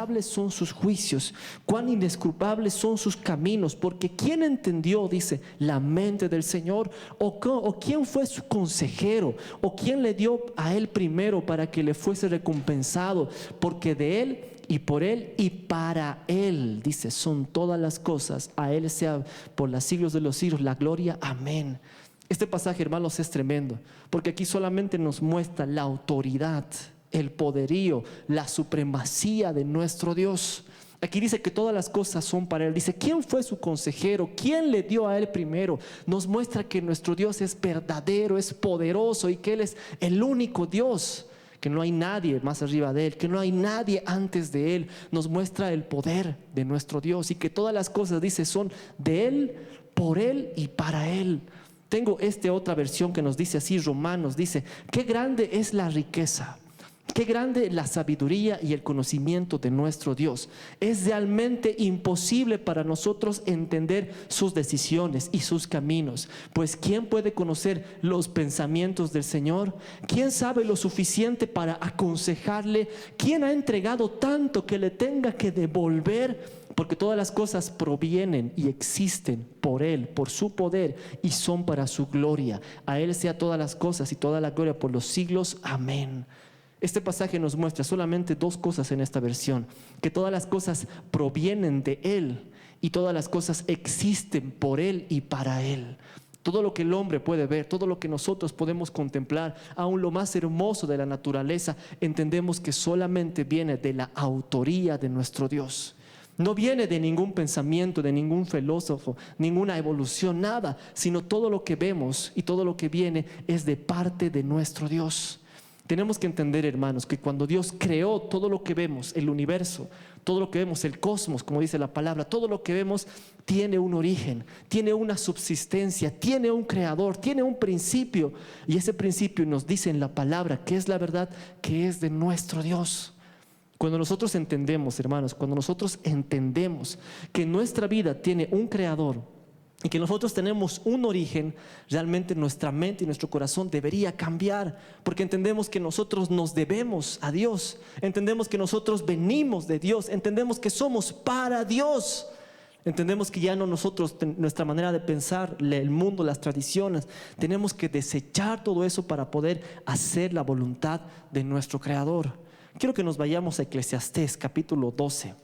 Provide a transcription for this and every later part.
insondables son sus juicios, cuán inescrutables son sus caminos, porque ¿quién entendió, dice, la mente del Señor? ¿O quién fue su consejero? ¿O quién le dio a él primero para que le fuese recompensado? Porque de él y por él y para él, dice, son todas las cosas. A él sea por los siglos de los siglos la gloria. Amén. Este pasaje, hermanos, es tremendo, porque aquí solamente nos muestra la autoridad, el poderío, la supremacía de nuestro Dios. Aquí dice que todas las cosas son para él. Dice, ¿quién fue su consejero? ¿Quién le dio a él primero? Nos muestra que nuestro Dios es verdadero, es poderoso y que él es el único Dios, que no hay nadie más arriba de él, que no hay nadie antes de él. Nos muestra el poder de nuestro Dios y que todas las cosas, dice, son de él, por él y para él. Tengo otra versión que nos dice así, Romanos, dice, qué grande es la riqueza, qué grande la sabiduría y el conocimiento de nuestro Dios. Es realmente imposible para nosotros entender sus decisiones y sus caminos. Pues ¿quién puede conocer los pensamientos del Señor? ¿Quién sabe lo suficiente para aconsejarle? ¿Quién ha entregado tanto que le tenga que devolver? Porque todas las cosas provienen y existen por Él, por su poder, y son para su gloria. A Él sea todas las cosas y toda la gloria por los siglos. Amén. Este pasaje nos muestra solamente dos cosas en esta versión: que todas las cosas provienen de Él y todas las cosas existen por Él y para Él. Todo lo que el hombre puede ver, todo lo que nosotros podemos contemplar, aún lo más hermoso de la naturaleza, entendemos que solamente viene de la autoría de nuestro Dios. No viene de ningún pensamiento, de ningún filósofo, ninguna evolución, nada, sino todo lo que vemos y todo lo que viene es de parte de nuestro Dios. Tenemos que entender, hermanos, que cuando Dios creó todo lo que vemos, el universo, todo lo que vemos, el cosmos, como dice la palabra, todo lo que vemos tiene un origen, tiene una subsistencia, tiene un creador, tiene un principio. Y ese principio nos dice en la palabra que es la verdad, que es de nuestro Dios. Cuando nosotros entendemos, hermanos, cuando nosotros entendemos que nuestra vida tiene un creador y que nosotros tenemos un origen, realmente nuestra mente y nuestro corazón debería cambiar, porque entendemos que nosotros nos debemos a Dios, entendemos que nosotros venimos de Dios, entendemos que somos para Dios. Entendemos que ya no nosotros, nuestra manera de pensar, el mundo, las tradiciones, tenemos que desechar todo eso para poder hacer la voluntad de nuestro Creador. Quiero que nos vayamos a Eclesiastés capítulo 12,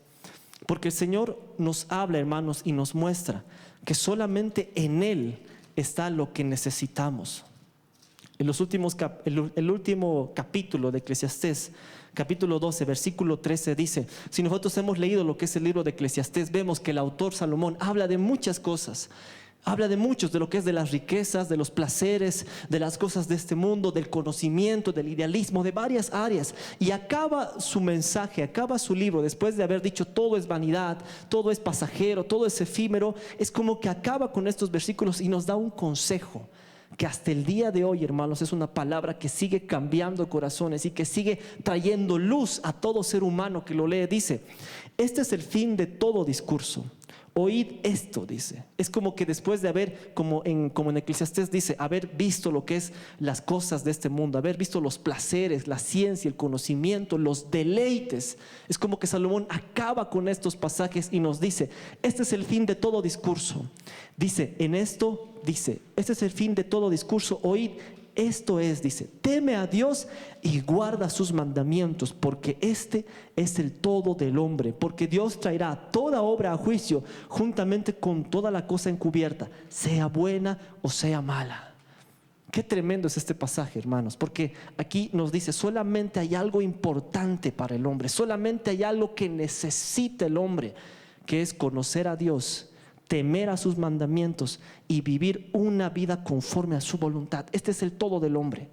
porque el Señor nos habla, hermanos, y nos muestra que solamente en Él está lo que necesitamos. En el último capítulo de Eclesiastés, capítulo 12, versículo 13 dice, si nosotros hemos leído lo que es el libro de Eclesiastés, vemos que el autor Salomón habla de muchas cosas. Habla de muchos, de lo que es de las riquezas, de los placeres, de las cosas de este mundo, del conocimiento, del idealismo, de varias áreas. Y acaba su mensaje, acaba su libro, después de haber dicho todo es vanidad, todo es pasajero, todo es efímero. Es como que acaba con estos versículos y nos da un consejo que hasta el día de hoy, hermanos, es una palabra que sigue cambiando corazones y que sigue trayendo luz a todo ser humano que lo lee. Dice, este es el fin de todo discurso. Oíd esto, dice. Es como que después de haber, como en Eclesiastés dice, haber visto lo que es las cosas de este mundo, haber visto los placeres, la ciencia, el conocimiento, los deleites, es como que Salomón acaba con estos pasajes y nos dice, este es el fin de todo discurso. Dice, en esto, dice, este es el fin de todo discurso, oíd. Esto es, dice, teme a Dios y guarda sus mandamientos, porque este es el todo del hombre, porque Dios traerá toda obra a juicio juntamente con toda la cosa encubierta, sea buena o sea mala. Qué tremendo es este pasaje, hermanos, porque aquí nos dice, solamente hay algo importante para el hombre, solamente hay algo que necesita el hombre, que es conocer a Dios, temer a sus mandamientos y vivir una vida conforme a su voluntad. Este es el todo del hombre.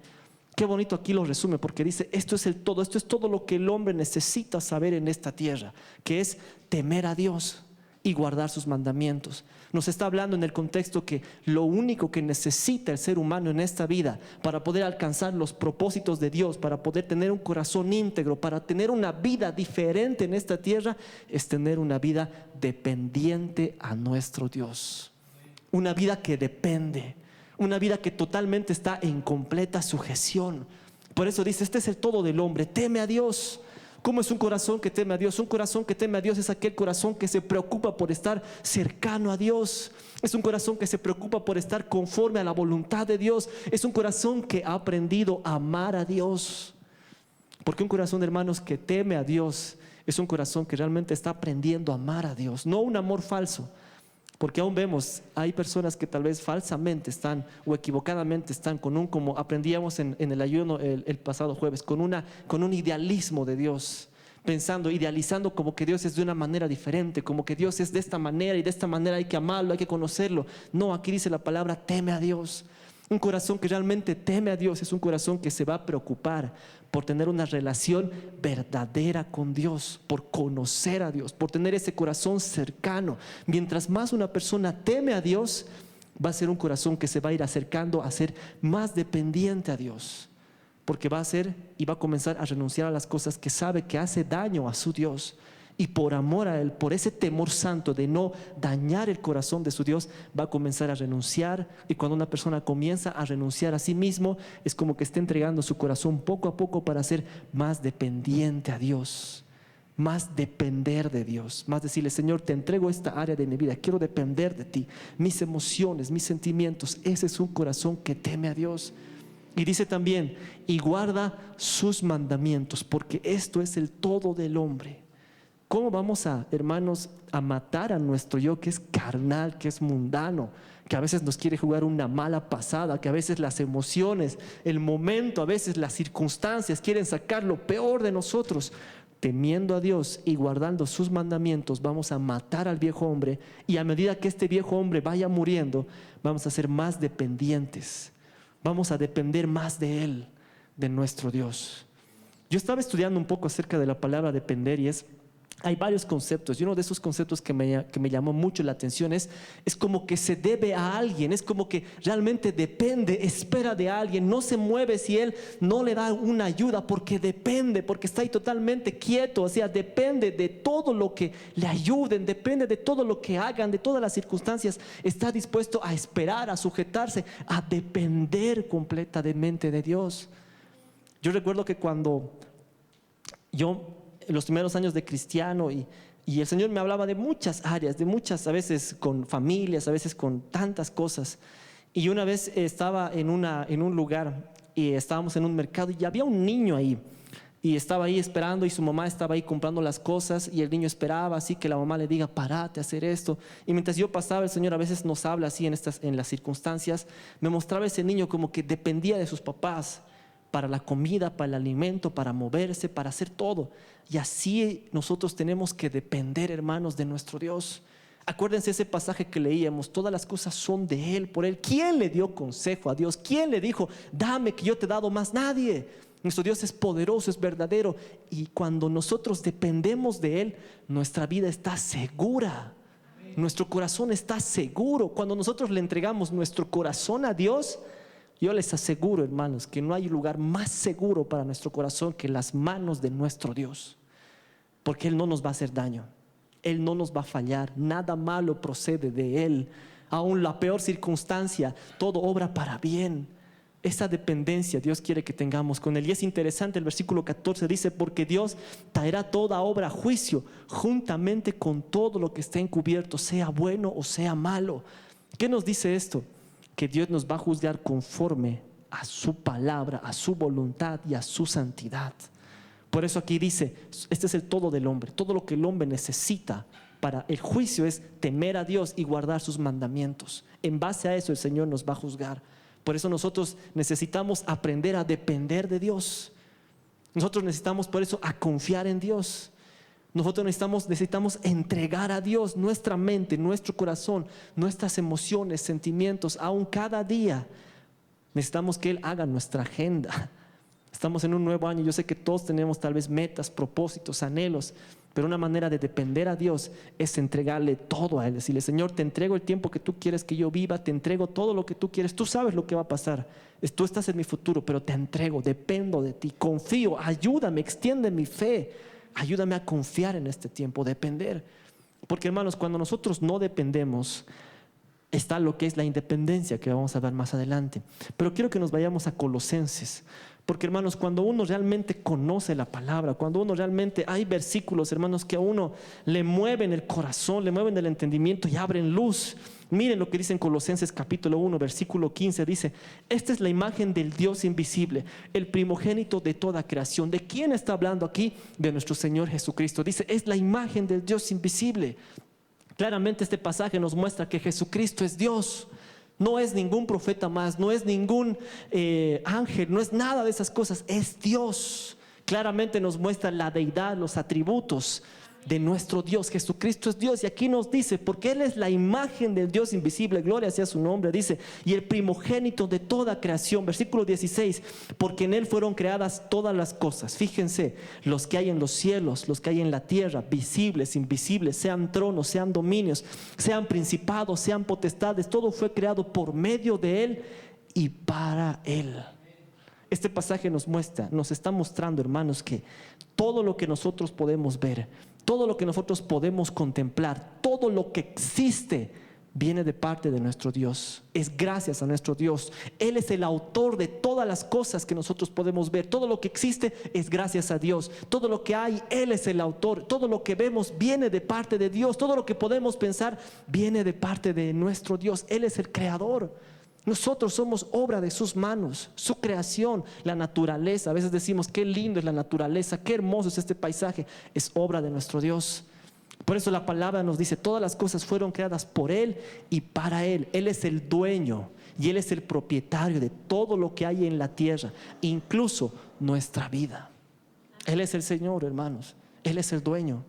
Qué bonito aquí lo resume, porque dice, esto es el todo, esto es todo lo que el hombre necesita saber en esta tierra, que es temer a Dios y guardar sus mandamientos. Nos está hablando en el contexto que lo único que necesita el ser humano en esta vida para poder alcanzar los propósitos de Dios, para poder tener un corazón íntegro, para tener una vida diferente en esta tierra, es tener una vida dependiente a nuestro Dios. Una vida que depende, una vida que totalmente está en completa sujeción. Por eso dice, este es el todo del hombre, teme a Dios. ¿Cómo es un corazón que teme a Dios? Un corazón que teme a Dios es aquel corazón que se preocupa por estar cercano a Dios. Es un corazón que se preocupa por estar conforme a la voluntad de Dios. Es un corazón que ha aprendido a amar a Dios. Porque un corazón, hermanos, que teme a Dios es un corazón que realmente está aprendiendo a amar a Dios. No un amor falso. Porque aún vemos, hay personas que tal vez falsamente están o equivocadamente están con un, como aprendíamos en el ayuno el pasado jueves, con un idealismo de Dios, pensando, idealizando como que Dios es de una manera diferente, como que Dios es de esta manera y de esta manera hay que amarlo, hay que conocerlo. No, aquí dice la palabra, teme a Dios. Un corazón que realmente teme a Dios es un corazón que se va a preocupar por tener una relación verdadera con Dios, por conocer a Dios, por tener ese corazón cercano. Mientras más una persona teme a Dios, va a ser un corazón que se va a ir acercando a ser más dependiente a Dios, porque va a ser y va a comenzar a renunciar a las cosas que sabe que hace daño a su Dios. Y por amor a Él, por ese temor santo de no dañar el corazón de su Dios, va a comenzar a renunciar. Y cuando una persona comienza a renunciar a sí mismo, es como que está entregando su corazón poco a poco para ser más dependiente a Dios, más depender de Dios, más decirle, Señor, te entrego esta área de mi vida, quiero depender de ti, mis emociones, mis sentimientos. Ese es un corazón que teme a Dios. Y dice también, y guarda sus mandamientos, porque esto es el todo del hombre. ¿Cómo vamos a, hermanos, a matar a nuestro yo que es carnal, que es mundano, que a veces nos quiere jugar una mala pasada, que a veces las emociones, el momento, a veces las circunstancias quieren sacar lo peor de nosotros? Temiendo a Dios y guardando sus mandamientos, vamos a matar al viejo hombre, y a medida que este viejo hombre vaya muriendo, vamos a ser más dependientes, vamos a depender más de Él, de nuestro Dios. Yo estaba estudiando un poco acerca de la palabra depender y hay varios conceptos, y uno de esos conceptos que me llamó mucho la atención es como que se debe a alguien, es como que realmente depende, espera de alguien, no se mueve si él no le da una ayuda, porque depende, porque está ahí totalmente quieto, o sea, depende de todo lo que le ayuden, depende de todo lo que hagan, de todas las circunstancias, está dispuesto a esperar, a sujetarse, a depender completamente de Dios. Yo recuerdo que cuando en los primeros años de cristiano y el Señor me hablaba de muchas áreas, de muchas, a veces con familias, a veces con tantas cosas. Y una vez estaba en un lugar y estábamos en un mercado y había un niño ahí. Y estaba ahí esperando y su mamá estaba ahí comprando las cosas y el niño esperaba así que la mamá le diga, párate a hacer esto. Y mientras yo pasaba, el Señor a veces nos habla así en las circunstancias, me mostraba ese niño como que dependía de sus papás para la comida, para el alimento, para moverse, para hacer todo. Y así nosotros tenemos que depender, hermanos, de nuestro Dios. Acuérdense ese pasaje que leíamos, todas las cosas son de Él, por Él. ¿Quién le dio consejo a Dios? ¿Quién le dijo, dame que yo te he dado más? Nadie. Nuestro Dios es poderoso, es verdadero. Y cuando nosotros dependemos de Él, nuestra vida está segura. Nuestro corazón está seguro. Cuando nosotros le entregamos nuestro corazón a Dios, yo les aseguro, hermanos, que no hay lugar más seguro para nuestro corazón que las manos de nuestro Dios, porque Él no nos va a hacer daño, Él no nos va a fallar, nada malo procede de Él, aún la peor circunstancia, todo obra para bien. Esa dependencia Dios quiere que tengamos con Él. Y es interesante, el versículo 14 dice, porque Dios traerá toda obra a juicio, juntamente con todo lo que esté encubierto, sea bueno o sea malo. ¿Qué nos dice esto? Que Dios nos va a juzgar conforme a su palabra, a su voluntad y a su santidad. Por eso aquí dice, este es el todo del hombre. Todo lo que el hombre necesita para el juicio es temer a Dios y guardar sus mandamientos. En base a eso el Señor nos va a juzgar. Por eso nosotros necesitamos aprender a depender de Dios. Nosotros necesitamos por eso a confiar en Dios. Nosotros necesitamos entregar a Dios nuestra mente, nuestro corazón, nuestras emociones, sentimientos, aún cada día. Necesitamos que Él haga nuestra agenda. Estamos en un nuevo año. Yo sé que todos tenemos tal vez metas, propósitos, anhelos, pero una manera de depender a Dios es entregarle todo a Él. Decirle, Señor, te entrego el tiempo que tú quieres que yo viva, te entrego todo lo que tú quieres. Tú sabes lo que va a pasar. Tú estás en mi futuro, pero te entrego, dependo de ti, confío, ayúdame, extiende mi fe. Ayúdame a confiar en este tiempo, depender. Porque, hermanos, cuando nosotros no dependemos, está lo que es la independencia, que vamos a ver más adelante. Pero quiero que nos vayamos a Colosenses, Porque, hermanos, cuando uno realmente conoce la palabra, cuando uno realmente, hay versículos, hermanos, que a uno le mueven el corazón, le mueven el entendimiento y abren luz. Miren lo que dice en Colosenses capítulo 1, versículo 15, dice: esta es la imagen del Dios invisible, el primogénito de toda creación. ¿De quién está hablando aquí? De nuestro Señor Jesucristo. Dice, es la imagen del Dios invisible. Claramente este pasaje nos muestra que Jesucristo es Dios. No es ningún profeta más, no es ningún ángel, no es nada de esas cosas, es Dios. Claramente nos muestra la deidad, los atributos de nuestro Dios. Jesucristo es Dios, y aquí nos dice, porque Él es la imagen del Dios invisible, gloria sea su nombre, dice, y el primogénito de toda creación. Versículo 16, porque en Él fueron creadas todas las cosas. Fíjense, los que hay en los cielos, los que hay en la tierra, visibles, invisibles, sean tronos, sean dominios, sean principados, sean potestades, todo fue creado por medio de Él y para Él. Este pasaje nos muestra, nos está mostrando, hermanos, que todo lo que nosotros podemos ver, todo lo que nosotros podemos contemplar, todo lo que existe, viene de parte de nuestro Dios. Es gracias a nuestro Dios. Él es el autor de todas las cosas que nosotros podemos ver. Todo lo que existe es gracias a Dios. Todo lo que hay, Él es el autor. Todo lo que vemos viene de parte de Dios. Todo lo que podemos pensar viene de parte de nuestro Dios. Él es el creador. Nosotros somos obra de sus manos, su creación, la naturaleza. A veces decimos, qué lindo es la naturaleza, qué hermoso es este paisaje. Es obra de nuestro Dios. Por eso la palabra nos dice, todas las cosas fueron creadas por Él y para Él. Él es el dueño y Él es el propietario de todo lo que hay en la tierra, incluso nuestra vida. Él es el Señor, hermanos. Él es el dueño.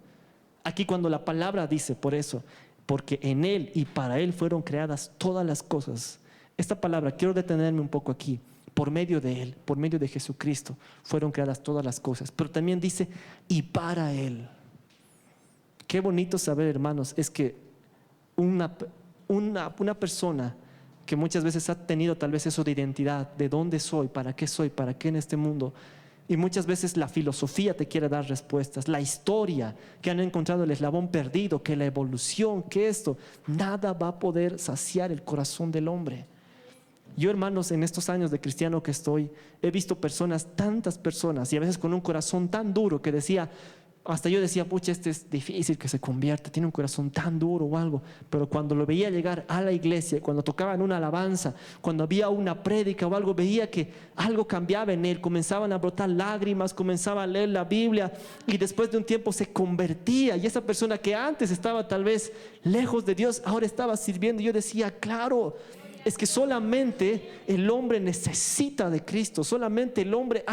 Aquí cuando la palabra dice, por eso, porque en Él y para Él fueron creadas todas las cosas. Esta palabra, quiero detenerme un poco aquí. Por medio de Él, por medio de Jesucristo, fueron creadas todas las cosas. Pero también dice, y para Él. Qué bonito saber, hermanos, es que una persona que muchas veces ha tenido tal vez eso de identidad, de dónde soy, para qué en este mundo. Y muchas veces la filosofía te quiere dar respuestas, la historia, que han encontrado el eslabón perdido, que la evolución, que esto, nada va a poder saciar el corazón del hombre. Yo, hermanos, en estos años de cristiano que estoy, he visto personas, tantas personas, y a veces con un corazón tan duro que decía, hasta yo decía, pucha, este es difícil que se convierta, tiene un corazón tan duro o algo. Pero cuando lo veía llegar a la iglesia, cuando tocaban una alabanza, cuando había una prédica o algo, veía que algo cambiaba en él, comenzaban a brotar lágrimas, comenzaba a leer la Biblia y después de un tiempo se convertía. Y esa persona que antes estaba tal vez lejos de Dios, ahora estaba sirviendo. Y yo decía, claro, es que solamente el hombre necesita de Cristo. Solamente el hombre,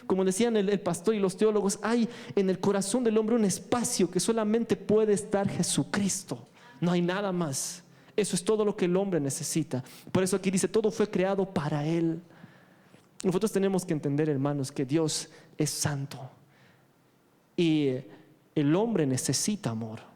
como decían el pastor y los teólogos, hay en el corazón del hombre un espacio que solamente puede estar Jesucristo. No hay nada más. Eso es todo lo que el hombre necesita. Por eso aquí dice, todo fue creado para Él. Nosotros tenemos que entender, hermanos, que Dios es santo y el hombre necesita amor.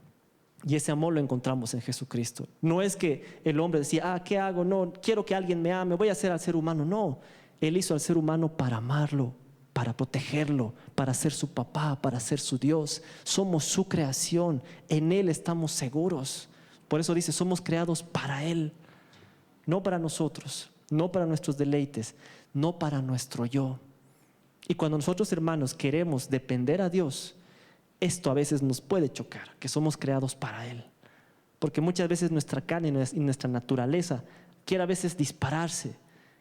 Y ese amor lo encontramos en Jesucristo. No es que el hombre decía, ¿qué hago? No, quiero que alguien me ame, voy a hacer al ser humano. No, Él hizo al ser humano para amarlo, para protegerlo, para ser su papá, para ser su Dios. Somos su creación, en Él estamos seguros. Por eso dice, somos creados para Él, no para nosotros, no para nuestros deleites, no para nuestro yo. Y cuando nosotros, hermanos, queremos depender a Dios, esto a veces nos puede chocar, que somos creados para Él. Porque muchas veces nuestra carne y nuestra naturaleza quiere a veces dispararse,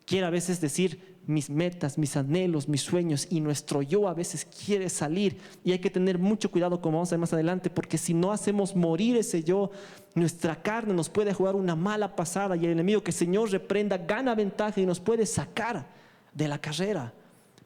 quiere a veces decir mis metas, mis anhelos, mis sueños, y nuestro yo a veces quiere salir. Y hay que tener mucho cuidado, como vamos a ver más adelante, porque si no hacemos morir ese yo, nuestra carne nos puede jugar una mala pasada y el enemigo, que el Señor reprenda, gana ventaja y nos puede sacar de la carrera.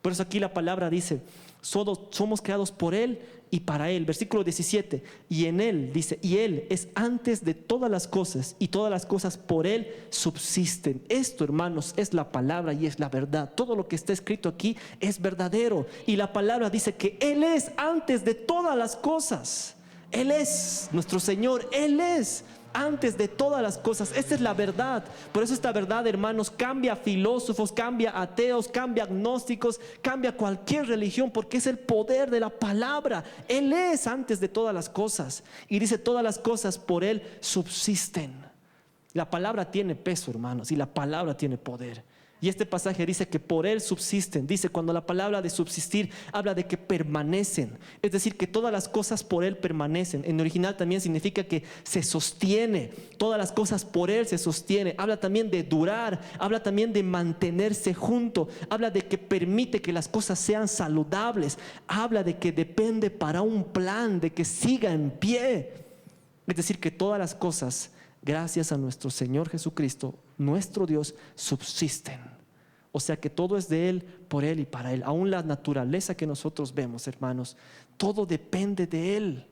Por eso aquí la palabra dice, somos creados por Él y para Él. Versículo 17, y en Él, dice, y Él es antes de todas las cosas y todas las cosas por Él subsisten. Esto, hermanos, es la palabra y es la verdad. Todo lo que está escrito aquí es verdadero. Y la palabra dice que Él es antes de todas las cosas. Él es nuestro Señor, Él es antes de todas las cosas. Esta es la verdad. Por eso esta verdad, hermanos, cambia a filósofos, cambia a ateos, cambia a agnósticos, cambia a cualquier religión, porque es el poder de la palabra. Él es antes de todas las cosas. Y dice, todas las cosas por Él subsisten. La palabra tiene peso, hermanos, y la palabra tiene poder. Y este pasaje dice que por Él subsisten. Dice, cuando la palabra de subsistir habla de que permanecen, es decir, que todas las cosas por Él permanecen. En original también significa que se sostiene, todas las cosas por Él se sostiene. Habla también de durar, habla también de mantenerse junto, habla de que permite que las cosas sean saludables, habla de que depende para un plan, de que siga en pie. Es decir, que todas las cosas, gracias a nuestro Señor Jesucristo, nuestro Dios, subsisten. O sea que todo es de Él, por Él y para Él. Aún la naturaleza que nosotros vemos, hermanos, todo depende de Él.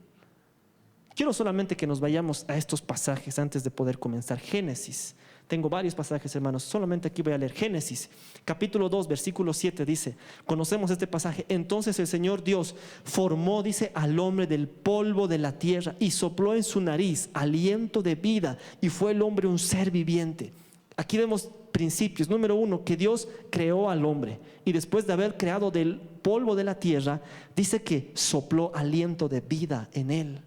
Quiero solamente que nos vayamos a estos pasajes antes de poder comenzar. Génesis. Tengo varios pasajes, hermanos. Solamente aquí voy a leer Génesis, capítulo 2, versículo 7 dice, conocemos este pasaje. Entonces el Señor Dios formó, dice, al hombre del polvo de la tierra y sopló en su nariz aliento de vida, y fue el hombre un ser viviente. Aquí vemos principios. Número uno, que Dios creó al hombre, y después de haber creado del polvo de la tierra, dice que sopló aliento de vida en él.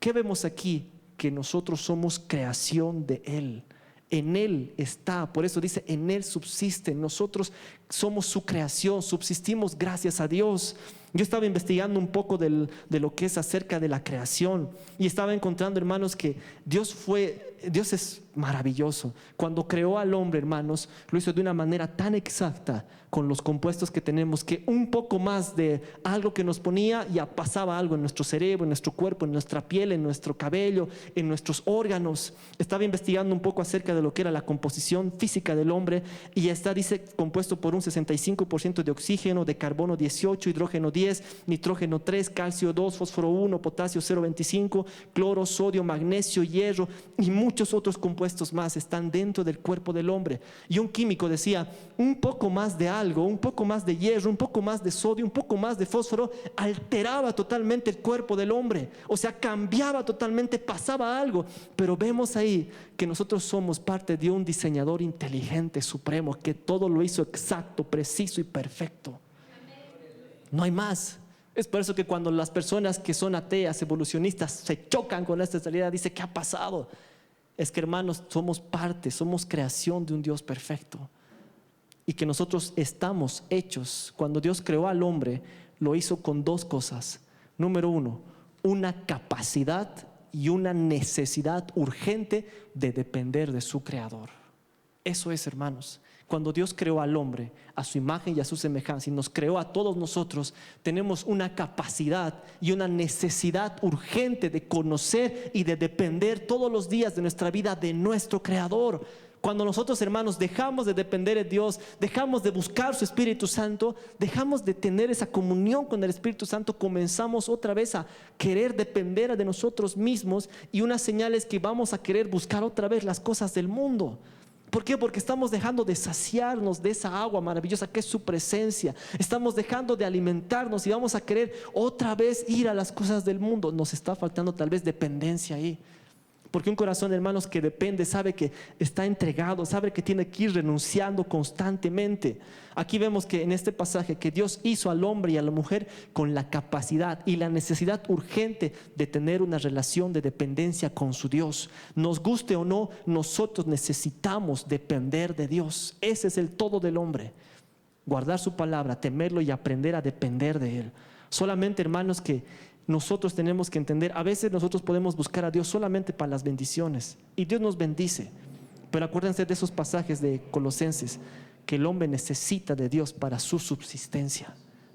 ¿Qué vemos aquí? Que nosotros somos creación de Él. En Él está, por eso dice, en Él subsiste. Nosotros somos su creación, subsistimos gracias a Dios. Yo estaba investigando un poco de lo que es acerca de la creación, y estaba encontrando, hermanos, que Dios es maravilloso. Cuando creó al hombre, hermanos, lo hizo de una manera tan exacta con los compuestos que tenemos, que un poco más de algo que nos ponía, ya pasaba algo en nuestro cerebro, en nuestro cuerpo, en nuestra piel, en nuestro cabello, en nuestros órganos. Estaba investigando un poco acerca de lo que era la composición física del hombre, y está, dice, compuesto por un 65% de oxígeno, de carbono 18, hidrógeno 10, nitrógeno 3, calcio 2, fósforo 1, potasio 0,25, cloro, sodio, magnesio, hierro y muchos otros compuestos más están dentro del cuerpo del hombre. Y un químico decía, un poco más de algo, un poco más de hierro, un poco más de sodio, un poco más de fósforo, alteraba totalmente el cuerpo del hombre. O sea, cambiaba totalmente, pasaba algo. Pero vemos ahí que nosotros somos parte de un diseñador inteligente, supremo, que todo lo hizo exacto, preciso y perfecto. No hay más. Es por eso que cuando las personas que son ateas, evolucionistas, se chocan con esta realidad, dice, ¿qué ha pasado? Es que, hermanos, somos parte, somos creación de un Dios perfecto, y que nosotros estamos hechos. Cuando Dios creó al hombre, lo hizo con dos cosas. Número uno, una capacidad y una necesidad urgente de depender de su creador. Eso es, hermanos. Cuando Dios creó al hombre a su imagen y a su semejanza, y nos creó a todos nosotros, tenemos una capacidad y una necesidad urgente de conocer y de depender todos los días de nuestra vida de nuestro creador. Cuando nosotros, hermanos, dejamos de depender de Dios, dejamos de buscar su Espíritu Santo, dejamos de tener esa comunión con el Espíritu Santo, comenzamos otra vez a querer depender de nosotros mismos, y una señal es que vamos a querer buscar otra vez las cosas del mundo. ¿Por qué? Porque estamos dejando de saciarnos de esa agua maravillosa que es su presencia. Estamos dejando de alimentarnos y vamos a querer otra vez ir a las cosas del mundo. Nos está faltando tal vez dependencia ahí. Porque un corazón, hermanos, que depende, sabe que está entregado, sabe que tiene que ir renunciando constantemente. Aquí vemos que en este pasaje que Dios hizo al hombre y a la mujer con la capacidad y la necesidad urgente de tener una relación de dependencia con su Dios. Nos guste o no, nosotros necesitamos depender de Dios. Ese es el todo del hombre. Guardar su palabra, temerlo y aprender a depender de Él. Solamente, hermanos, que nosotros tenemos que entender, a veces nosotros podemos buscar a Dios solamente para las bendiciones, y Dios nos bendice, pero acuérdense de esos pasajes de Colosenses, que el hombre necesita de Dios para su subsistencia,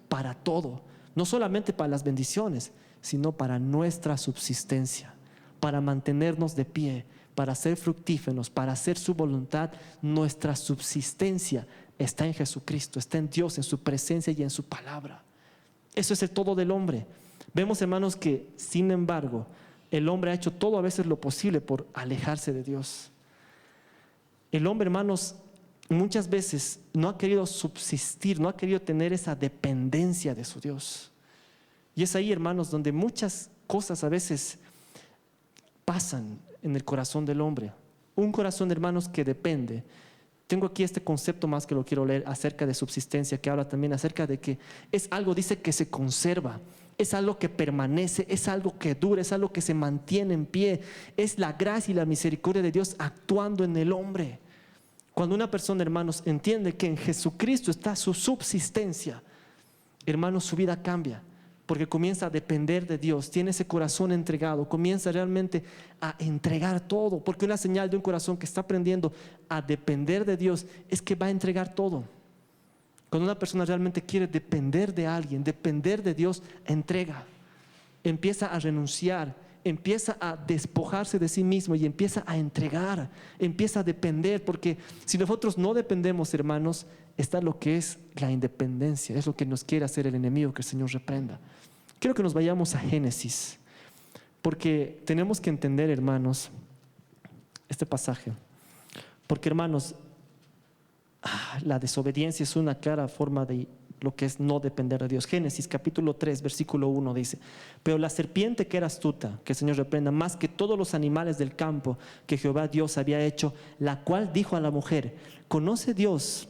para todo, no solamente para las bendiciones, sino para nuestra subsistencia, para mantenernos de pie, para ser fructíferos, para hacer su voluntad. Nuestra subsistencia está en Jesucristo, está en Dios, en su presencia y en su palabra. Eso es el todo del hombre. Vemos, hermanos, que sin embargo el hombre ha hecho todo a veces lo posible por alejarse de Dios. El hombre, hermanos, muchas veces no ha querido subsistir, no ha querido tener esa dependencia de su Dios. Y es ahí, hermanos, donde muchas cosas a veces pasan en el corazón del hombre. Un corazón, hermanos, que depende. Tengo aquí este concepto más que lo quiero leer acerca de subsistencia, que habla también acerca de que es algo, dice, que se conserva. Es algo que permanece, es algo que dura, es algo que se mantiene en pie. Es la gracia y la misericordia de Dios actuando en el hombre. Cuando una persona, hermanos, entiende que en Jesucristo está su subsistencia, hermanos, su vida cambia, porque comienza a depender de Dios, tiene ese corazón entregado, comienza realmente a entregar todo, porque una señal de un corazón que está aprendiendo a depender de Dios es que va a entregar todo. Cuando una persona realmente quiere depender de alguien, depender de Dios, entrega, empieza a renunciar, empieza a despojarse de sí mismo y empieza a entregar, empieza a depender, porque si nosotros no dependemos, hermanos, está lo que es la independencia, es lo que nos quiere hacer el enemigo, que el Señor reprenda. Quiero que nos vayamos a Génesis, porque tenemos que entender, hermanos, este pasaje, porque, hermanos, la desobediencia es una clara forma de lo que es no depender de Dios. Génesis capítulo 3 versículo 1 dice: pero la serpiente, que era astuta, que el Señor reprenda, más que todos los animales del campo que Jehová Dios había hecho, la cual dijo a la mujer: ¿conoce Dios?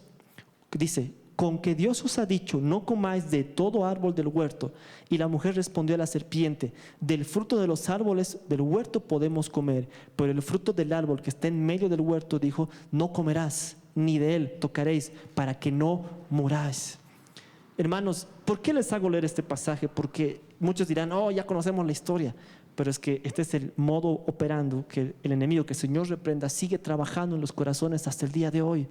Dice: con que Dios os ha dicho, no comáis de todo árbol del huerto. Y la mujer respondió a la serpiente: del fruto de los árboles del huerto podemos comer, pero el fruto del árbol que está en medio del huerto, dijo, no comerás, ni de él tocaréis, para que no muráis. Hermanos, ¿por qué les hago leer este pasaje? Porque muchos dirán: oh, ya conocemos la historia. Pero es que este es el modo operando que el enemigo, que el Señor reprenda, sigue trabajando en los corazones hasta el día de hoy.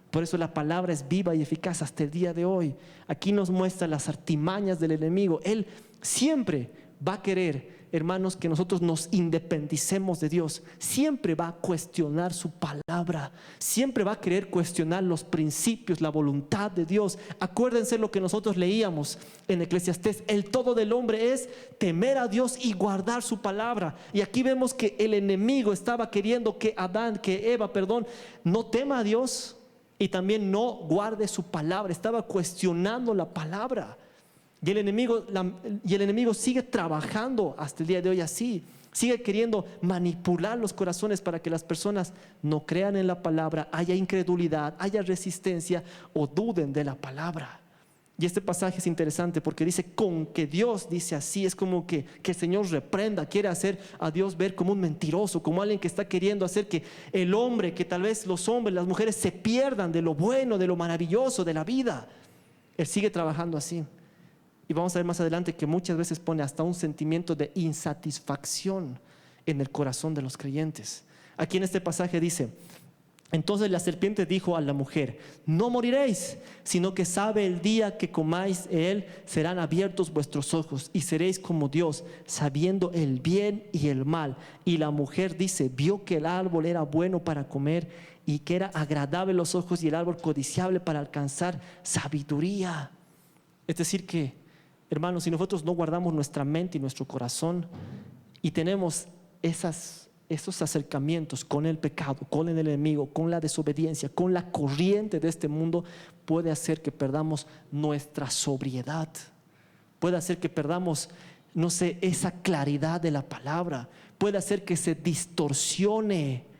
Por eso la palabra es viva y eficaz hasta el día de hoy. Aquí nos muestra las artimañas del enemigo. Él siempre va a querer, hermanos, que nosotros nos independicemos de Dios. Siempre va a cuestionar su palabra. Siempre va a querer cuestionar los principios, la voluntad de Dios. Acuérdense lo que nosotros leíamos en Eclesiastés: el todo del hombre es temer a Dios y guardar su palabra. Y aquí vemos que el enemigo estaba queriendo que Eva, no tema a Dios y también no guarde su palabra. Estaba cuestionando la palabra. Y el enemigo sigue trabajando hasta el día de hoy así. Sigue queriendo manipular los corazones para que las personas no crean en la palabra, haya incredulidad, haya resistencia o duden de la palabra. Y este pasaje es interesante porque dice: con que Dios dice así. Es como que el Señor reprenda, quiere hacer a Dios ver como un mentiroso, como alguien que está queriendo hacer que el hombre, que tal vez los hombres, las mujeres se pierdan de lo bueno, de lo maravilloso, de la vida. Él sigue trabajando así. Y vamos a ver más adelante que muchas veces pone hasta un sentimiento de insatisfacción en el corazón de los creyentes. Aquí en este pasaje dice: entonces la serpiente dijo a la mujer: no moriréis, sino que sabe el día que comáis de él, serán abiertos vuestros ojos y seréis como Dios, sabiendo el bien y el mal. Y la mujer dice: vio que el árbol era bueno para comer y que era agradable a los ojos y el árbol codiciable para alcanzar sabiduría. Es decir que, hermanos, si nosotros no guardamos nuestra mente y nuestro corazón y tenemos esos acercamientos con el pecado, con el enemigo, con la desobediencia, con la corriente de este mundo, puede hacer que perdamos nuestra sobriedad, puede hacer que perdamos, esa claridad de la palabra, puede hacer que se distorsione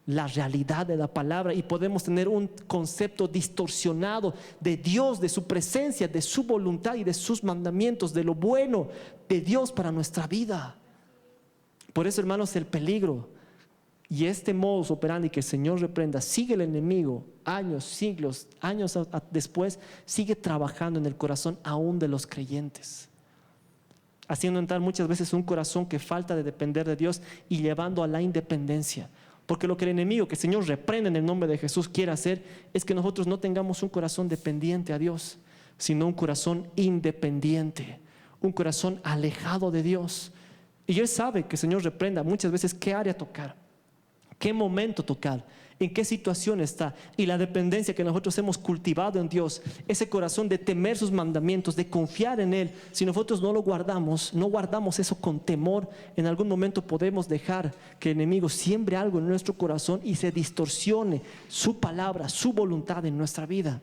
la realidad de la palabra y podemos tener un concepto distorsionado de Dios, de su presencia, de su voluntad y de sus mandamientos, de lo bueno de Dios para nuestra vida. Por eso, hermanos, el peligro y este modus operandi que el Señor reprenda, sigue el enemigo años, siglos, años después, sigue trabajando en el corazón aún de los creyentes, haciendo entrar muchas veces un corazón que falta de depender de Dios y llevando a la independencia. Porque lo que el enemigo, que el Señor reprende en el nombre de Jesús, quiere hacer es que nosotros no tengamos un corazón dependiente a Dios, sino un corazón independiente, un corazón alejado de Dios. Y Él sabe que el Señor reprenda muchas veces qué área tocar, qué momento tocar, en qué situación está. Y la dependencia que nosotros hemos cultivado en Dios, ese corazón de temer sus mandamientos, de confiar en Él, si nosotros no lo guardamos, no guardamos eso con temor, en algún momento podemos dejar que el enemigo siembre algo en nuestro corazón y se distorsione su palabra, su voluntad en nuestra vida.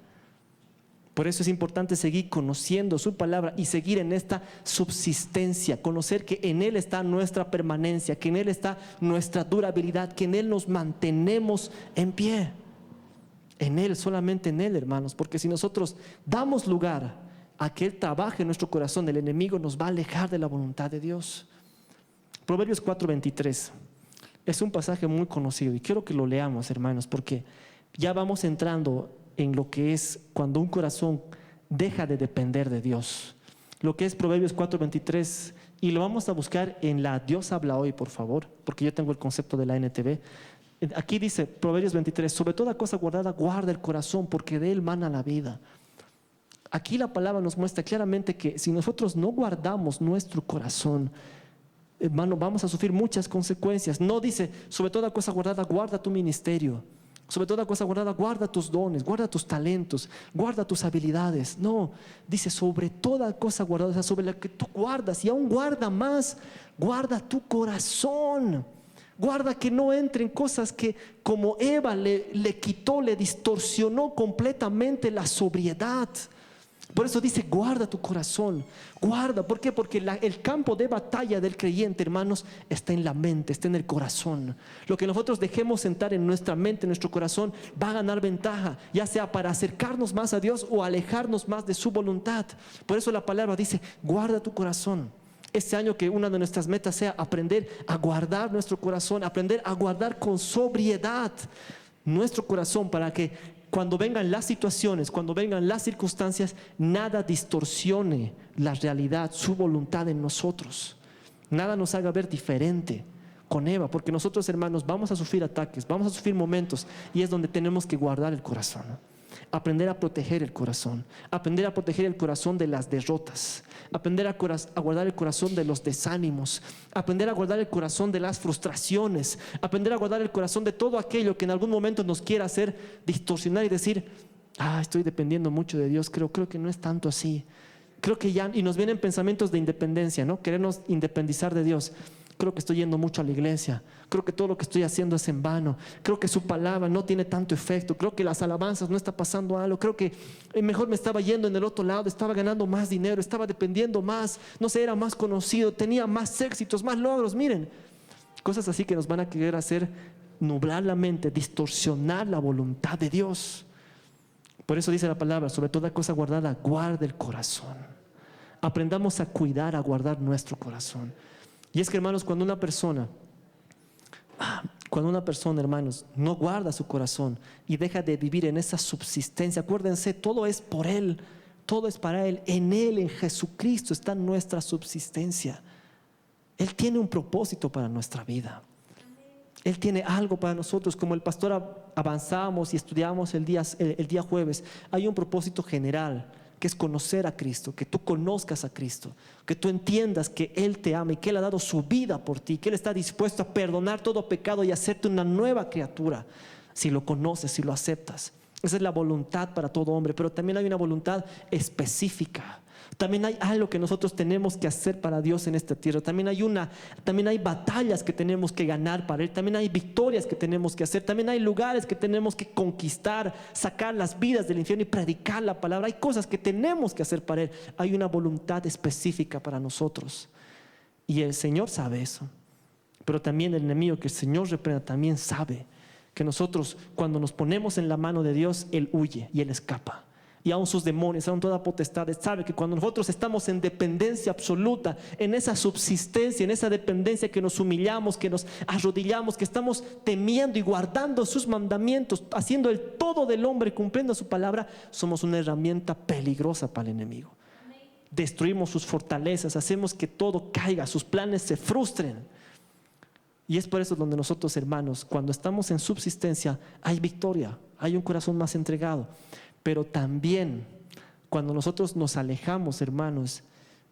Por eso es importante seguir conociendo su palabra y seguir en esta subsistencia, conocer que en Él está nuestra permanencia, que en Él está nuestra durabilidad, que en Él nos mantenemos en pie. En Él, solamente en Él, hermanos, porque si nosotros damos lugar a que Él trabaje en nuestro corazón, el enemigo nos va a alejar de la voluntad de Dios. Proverbios 4:23 es un pasaje muy conocido y quiero que lo leamos, hermanos, porque ya vamos entrando en lo que es cuando un corazón deja de depender de Dios. Lo que es Proverbios 4:23, y lo vamos a buscar en la Dios habla hoy, por favor, porque yo tengo el concepto de la NTV. Aquí dice Proverbios 23, sobre toda cosa guardada, guarda el corazón, porque de él mana la vida. Aquí la palabra nos muestra claramente que si nosotros no guardamos nuestro corazón, hermano, vamos a sufrir muchas consecuencias. No dice, sobre toda cosa guardada, guarda tu ministerio. Sobre toda cosa guardada, guarda tus dones, guarda tus talentos, guarda tus habilidades. No, dice sobre toda cosa guardada, o sea, sobre la que tú guardas, y aún guarda más, guarda tu corazón. Guarda que no entren cosas que, como Eva le quitó, le distorsionó completamente la sobriedad. Por eso dice, guarda tu corazón, guarda. ¿Por qué? Porque el campo de batalla del creyente, hermanos, está en la mente, está en el corazón. Lo que nosotros dejemos sentar en nuestra mente, en nuestro corazón, va a ganar ventaja, ya sea para acercarnos más a Dios o alejarnos más de su voluntad. Por eso la palabra dice, guarda tu corazón. Este año que una de nuestras metas sea aprender a guardar nuestro corazón, aprender a guardar con sobriedad nuestro corazón, para que cuando vengan las situaciones, cuando vengan las circunstancias, nada distorsione la realidad, su voluntad en nosotros. Nada nos haga ver diferente con Eva, porque nosotros, hermanos, vamos a sufrir ataques, vamos a sufrir momentos, y es donde tenemos que guardar el corazón. Aprender a proteger el corazón, aprender a proteger el corazón de las derrotas, aprender a guardar el corazón de los desánimos, aprender a guardar el corazón de las frustraciones, aprender a guardar el corazón de todo aquello que en algún momento nos quiera hacer distorsionar y decir, estoy dependiendo mucho de Dios, creo que no es tanto así. Creo que ya, y nos vienen pensamientos de independencia, ¿no? Querernos independizar de Dios. Creo que estoy yendo mucho a la iglesia, creo que todo lo que estoy haciendo es en vano, creo que su palabra no tiene tanto efecto, creo que las alabanzas no está pasando algo, creo que mejor me estaba yendo en el otro lado, estaba ganando más dinero, estaba dependiendo más, no sé, era más conocido, tenía más éxitos, más logros. Miren, cosas así que nos van a querer hacer nublar la mente, distorsionar la voluntad de Dios. Por eso dice la palabra, sobre toda cosa guardada, guarda el corazón. Aprendamos a cuidar, a guardar nuestro corazón. Y es que, hermanos, cuando una persona, hermanos, no guarda su corazón y deja de vivir en esa subsistencia, acuérdense, todo es por Él, todo es para Él. En Él, en Jesucristo, está nuestra subsistencia. Él tiene un propósito para nuestra vida. Él tiene algo para nosotros. Como el pastor avanzamos y estudiamos el día jueves, hay un propósito general, que es conocer a Cristo, que tú conozcas a Cristo, que tú entiendas que Él te ama y que Él ha dado su vida por ti, que Él está dispuesto a perdonar todo pecado y hacerte una nueva criatura, si lo conoces, si lo aceptas. Esa es la voluntad para todo hombre, pero también hay una voluntad específica. También hay algo que nosotros tenemos que hacer para Dios en esta tierra. También hay batallas que tenemos que ganar para Él. También hay victorias que tenemos que hacer. También hay lugares que tenemos que conquistar, sacar las vidas del infierno y predicar la palabra. Hay cosas que tenemos que hacer para Él. Hay una voluntad específica para nosotros. Y el Señor sabe eso. Pero también el enemigo, que el Señor reprenda, también sabe que nosotros, cuando nos ponemos en la mano de Dios, Él huye y Él escapa. Y aún sus demonios, aún toda potestad, sabe que cuando nosotros estamos en dependencia absoluta, en esa subsistencia, en esa dependencia, que nos humillamos, que nos arrodillamos, que estamos temiendo y guardando sus mandamientos, haciendo el todo del hombre, cumpliendo su palabra, somos una herramienta peligrosa para el enemigo. Destruimos sus fortalezas, hacemos que todo caiga, sus planes se frustren. Y es por eso donde nosotros, hermanos, cuando estamos en subsistencia, hay victoria, hay un corazón más entregado. Pero también cuando nosotros nos alejamos, hermanos,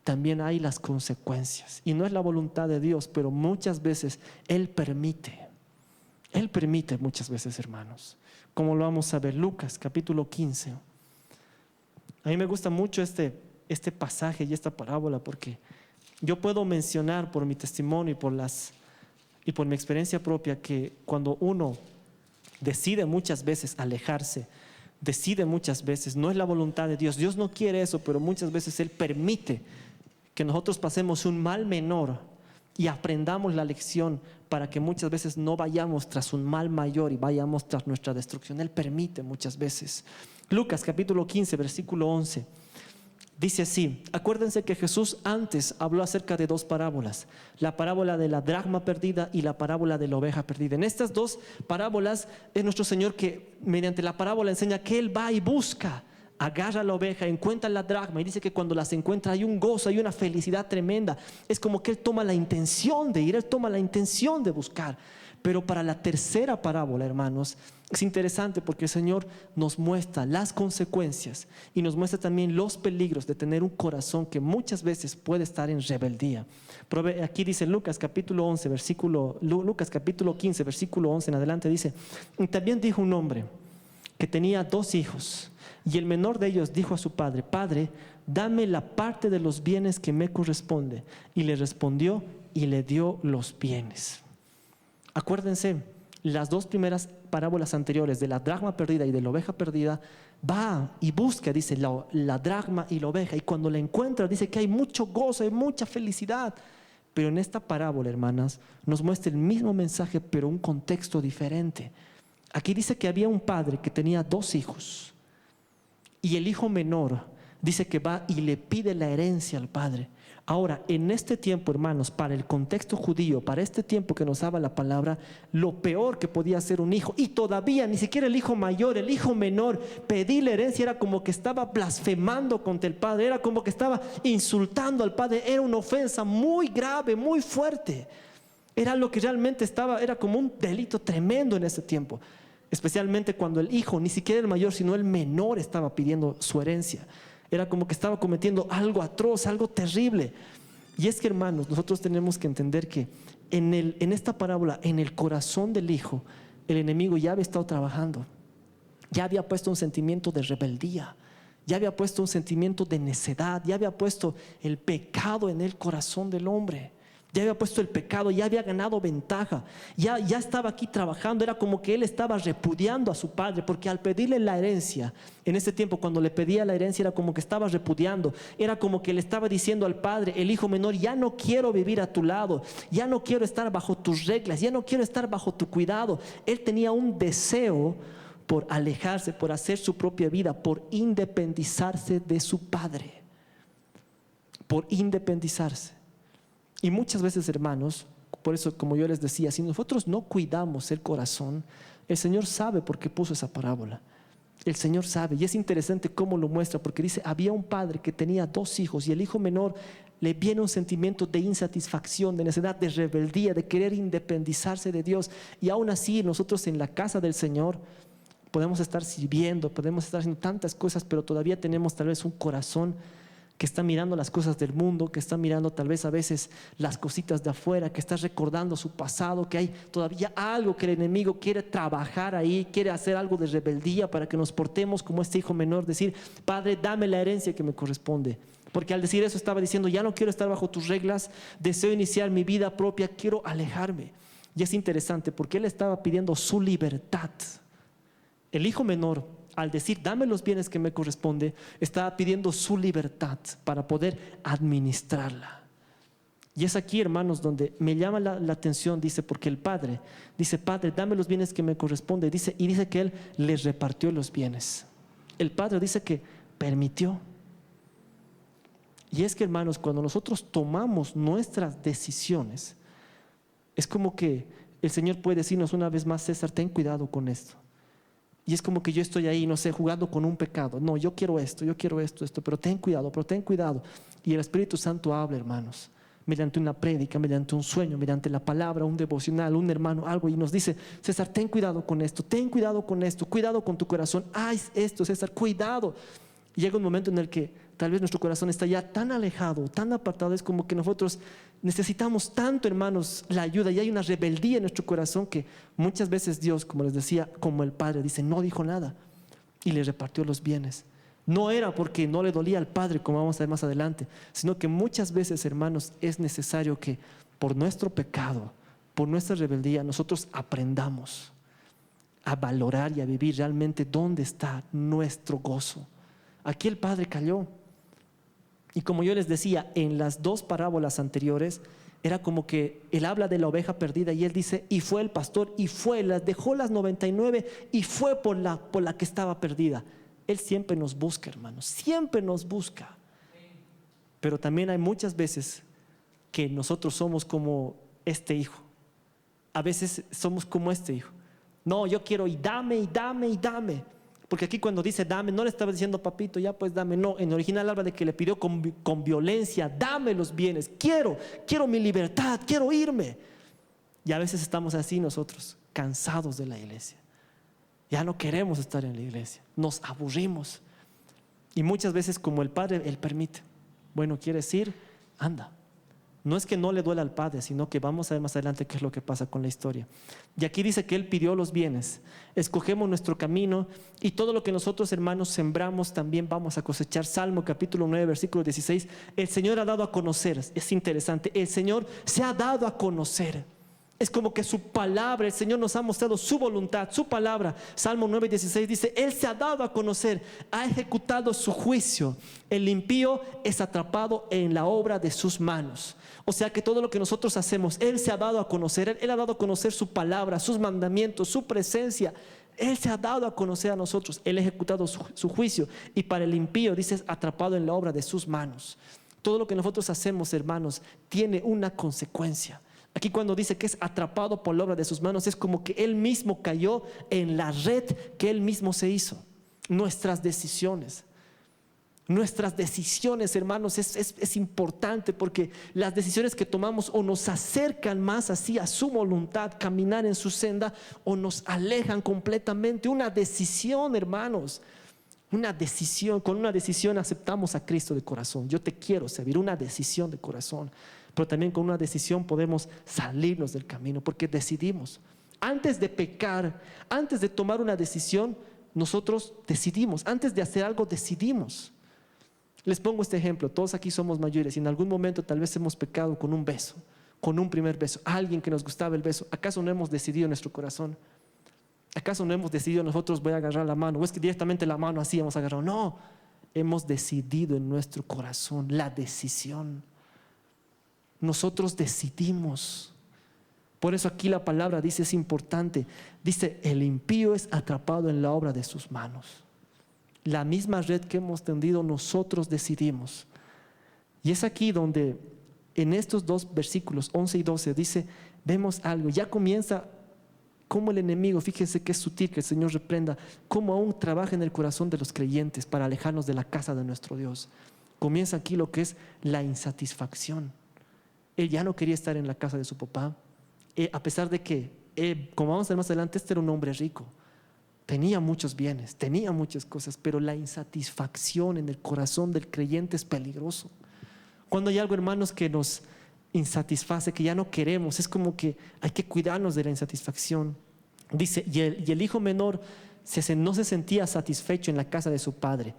también hay las consecuencias. Y no es la voluntad de Dios, pero muchas veces Él permite muchas veces, hermanos. Como lo vamos a ver, Lucas capítulo 15. A mí me gusta mucho este pasaje y esta parábola, porque yo puedo mencionar por mi testimonio y por mi experiencia propia, que cuando uno decide muchas veces alejarse, decide muchas veces, no es la voluntad de Dios. Dios no quiere eso, pero muchas veces Él permite que nosotros pasemos un mal menor y aprendamos la lección, para que muchas veces no vayamos tras un mal mayor y vayamos tras nuestra destrucción. Él permite muchas veces. Lucas capítulo 15, versículo 11. Dice así, acuérdense que Jesús antes habló acerca de dos parábolas, la parábola de la dracma perdida y la parábola de la oveja perdida. En estas dos parábolas es nuestro Señor que mediante la parábola enseña que Él va y busca, agarra la oveja, encuentra la dracma y dice que cuando las encuentra hay un gozo, hay una felicidad tremenda. Es como que Él toma la intención de ir, Él toma la intención de buscar. Pero para la tercera parábola, hermanos, es interesante porque el Señor nos muestra las consecuencias y nos muestra también los peligros de tener un corazón que muchas veces puede estar en rebeldía. Aquí dice Lucas capítulo 11, Lucas capítulo 15, versículo 11 en adelante dice, y también dijo un hombre que tenía 2 hijos y el menor de ellos dijo a su padre, Padre, dame la parte de los bienes que me corresponde. Y le respondió y le dio los bienes. Acuérdense, las 2 primeras parábolas anteriores de la dracma perdida y de la oveja perdida, va y busca, dice, la dracma y la oveja, y cuando la encuentra dice que hay mucho gozo, hay mucha felicidad. Pero en esta parábola, hermanas, nos muestra el mismo mensaje pero un contexto diferente. Aquí dice que había un padre que tenía 2 hijos y el hijo menor dice que va y le pide la herencia al padre. Ahora, en este tiempo, hermanos, para el contexto judío, para este tiempo que nos daba la palabra, lo peor que podía hacer un hijo, y todavía ni siquiera el hijo mayor, el hijo menor, pedirle herencia era como que estaba blasfemando contra el padre, era como que estaba insultando al padre, era una ofensa muy grave, muy fuerte. Era lo que realmente era como un delito tremendo en ese tiempo, especialmente cuando el hijo, ni siquiera el mayor, sino el menor estaba pidiendo su herencia. Era como que estaba cometiendo algo atroz, algo terrible. Y es que, hermanos, nosotros tenemos que entender que en esta parábola, en el corazón del hijo, el enemigo ya había estado trabajando. Ya había puesto un sentimiento de rebeldía, ya había puesto un sentimiento de necedad, ya había puesto el pecado en el corazón del hombre. Ya había puesto el pecado, ya había ganado ventaja, ya estaba aquí trabajando. Era como que él estaba repudiando a su padre, porque al pedirle la herencia, en ese tiempo cuando le pedía la herencia era como que estaba repudiando, era como que le estaba diciendo al padre, el hijo menor, ya no quiero vivir a tu lado, ya no quiero estar bajo tus reglas, ya no quiero estar bajo tu cuidado. Él tenía un deseo por alejarse, por hacer su propia vida, por independizarse de su padre, por independizarse. Y muchas veces, hermanos, por eso, como yo les decía, si nosotros no cuidamos el corazón, el Señor sabe por qué puso esa parábola. El Señor sabe, y es interesante cómo lo muestra, porque dice, había un padre que tenía 2 hijos y el hijo menor le viene un sentimiento de insatisfacción, de necedad, de rebeldía, de querer independizarse de Dios. Y aún así, nosotros en la casa del Señor podemos estar sirviendo, podemos estar haciendo tantas cosas, pero todavía tenemos tal vez un corazón que está mirando las cosas del mundo, que está mirando tal vez a veces las cositas de afuera, que está recordando su pasado, que hay todavía algo que el enemigo quiere trabajar ahí, quiere hacer algo de rebeldía para que nos portemos como este hijo menor, decir, Padre, dame la herencia que me corresponde. Porque al decir eso estaba diciendo, ya no quiero estar bajo tus reglas, deseo iniciar mi vida propia, quiero alejarme. Y es interesante porque él estaba pidiendo su libertad. El hijo menor, al decir, dame los bienes que me corresponde, estaba pidiendo su libertad para poder administrarla. Y es aquí, hermanos, donde me llama la atención, dice, porque el padre dice, Padre, dame los bienes que me corresponde, y dice que él les repartió los bienes. El padre dice que permitió. Y es que, hermanos, cuando nosotros tomamos nuestras decisiones, es como que el Señor puede decirnos una vez más, César, ten cuidado con esto. Y es como que yo estoy ahí, no sé, jugando con un pecado. No, yo quiero esto, pero ten cuidado, Y el Espíritu Santo habla, hermanos, mediante una prédica, mediante un sueño, mediante la palabra, un devocional, un hermano, algo, y nos dice, César, ten cuidado con esto, cuidado con tu corazón. Ay, esto, César, cuidado. Y llega un momento en el que tal vez nuestro corazón está ya tan alejado, tan apartado, es como que nosotros necesitamos tanto, hermanos, la ayuda, y hay una rebeldía en nuestro corazón que muchas veces Dios, como les decía, como el Padre, dice, no dijo nada y le repartió los bienes. No era porque no le dolía al Padre, como vamos a ver más adelante, sino que muchas veces, hermanos, es necesario que por nuestro pecado, por nuestra rebeldía, nosotros aprendamos a valorar y a vivir realmente dónde está nuestro gozo. Aquí el padre cayó. Y como yo les decía, en las 2 parábolas anteriores, era como que él habla de la oveja perdida y él dice, y fue el pastor, y fue, dejó las 99 y fue por la que estaba perdida. Él siempre nos busca, hermanos, siempre nos busca. Pero también hay muchas veces que nosotros somos como este hijo. A veces somos como este hijo. No, yo quiero y dame, y dame, y dame. Porque aquí cuando dice dame, no le estaba diciendo papito, ya pues dame. No, en original habla de que le pidió con violencia, dame los bienes. Quiero mi libertad, quiero irme. Y a veces estamos así nosotros, cansados de la iglesia. Ya no queremos estar en la iglesia, nos aburrimos. Y muchas veces como el Padre, Él permite. Bueno, ¿quieres ir? Anda. No es que no le duela al Padre, sino que vamos a ver más adelante qué es lo que pasa con la historia. Y aquí dice que Él pidió los bienes. Escogemos nuestro camino y todo lo que nosotros, hermanos, sembramos también vamos a cosechar. Salmo capítulo 9, versículo 16. El Señor ha dado a conocer, es interesante, el Señor se ha dado a conocer. Es como que su palabra, el Señor nos ha mostrado su voluntad, su palabra. Salmo 9:16 dice, Él se ha dado a conocer, ha ejecutado su juicio. El impío es atrapado en la obra de sus manos. O sea que todo lo que nosotros hacemos, Él se ha dado a conocer. Él ha dado a conocer su palabra, sus mandamientos, su presencia. Él se ha dado a conocer a nosotros. Él ha ejecutado su juicio. Y para el impío, dice, atrapado en la obra de sus manos. Todo lo que nosotros hacemos, hermanos, tiene una consecuencia. Aquí cuando dice que es atrapado por la obra de sus manos, es como que Él mismo cayó en la red que Él mismo se hizo. Nuestras decisiones, hermanos, es importante, porque las decisiones que tomamos o nos acercan más así a su voluntad, caminar en su senda, o nos alejan completamente. Una decisión, hermanos, una decisión. Con una decisión aceptamos a Cristo de corazón. Yo te quiero servir, una decisión de corazón. Pero también con una decisión podemos salirnos del camino, porque decidimos. Antes de pecar, antes de tomar una decisión, nosotros decidimos. Antes de hacer algo, decidimos. Les pongo este ejemplo. Todos aquí somos mayores y en algún momento tal vez hemos pecado con un beso, con un primer beso, alguien que nos gustaba el beso. ¿Acaso no hemos decidido en nuestro corazón? ¿Acaso no hemos decidido nosotros voy a agarrar la mano? ¿O es que directamente la mano así hemos agarrado? No, hemos decidido en nuestro corazón, la decisión. Nosotros decidimos. Por eso aquí la palabra dice, es importante. Dice, el impío es atrapado en la obra de sus manos. La misma red que hemos tendido, nosotros decidimos. Y es aquí donde en estos dos versículos 11 y 12 dice, vemos algo. Ya comienza como el enemigo, fíjense que es sutil, que el Señor reprenda, cómo aún trabaja en el corazón de los creyentes para alejarnos de la casa de nuestro Dios. Comienza aquí lo que es la insatisfacción. Él ya no quería estar en la casa de su papá, a pesar de que, como vamos a ver más adelante, este era un hombre rico, tenía muchos bienes, tenía muchas cosas, pero la insatisfacción en el corazón del creyente es peligroso. Cuando hay algo, hermanos, que nos insatisface, que ya no queremos, es como que hay que cuidarnos de la insatisfacción. Dice, y el hijo menor no se sentía satisfecho en la casa de su padre,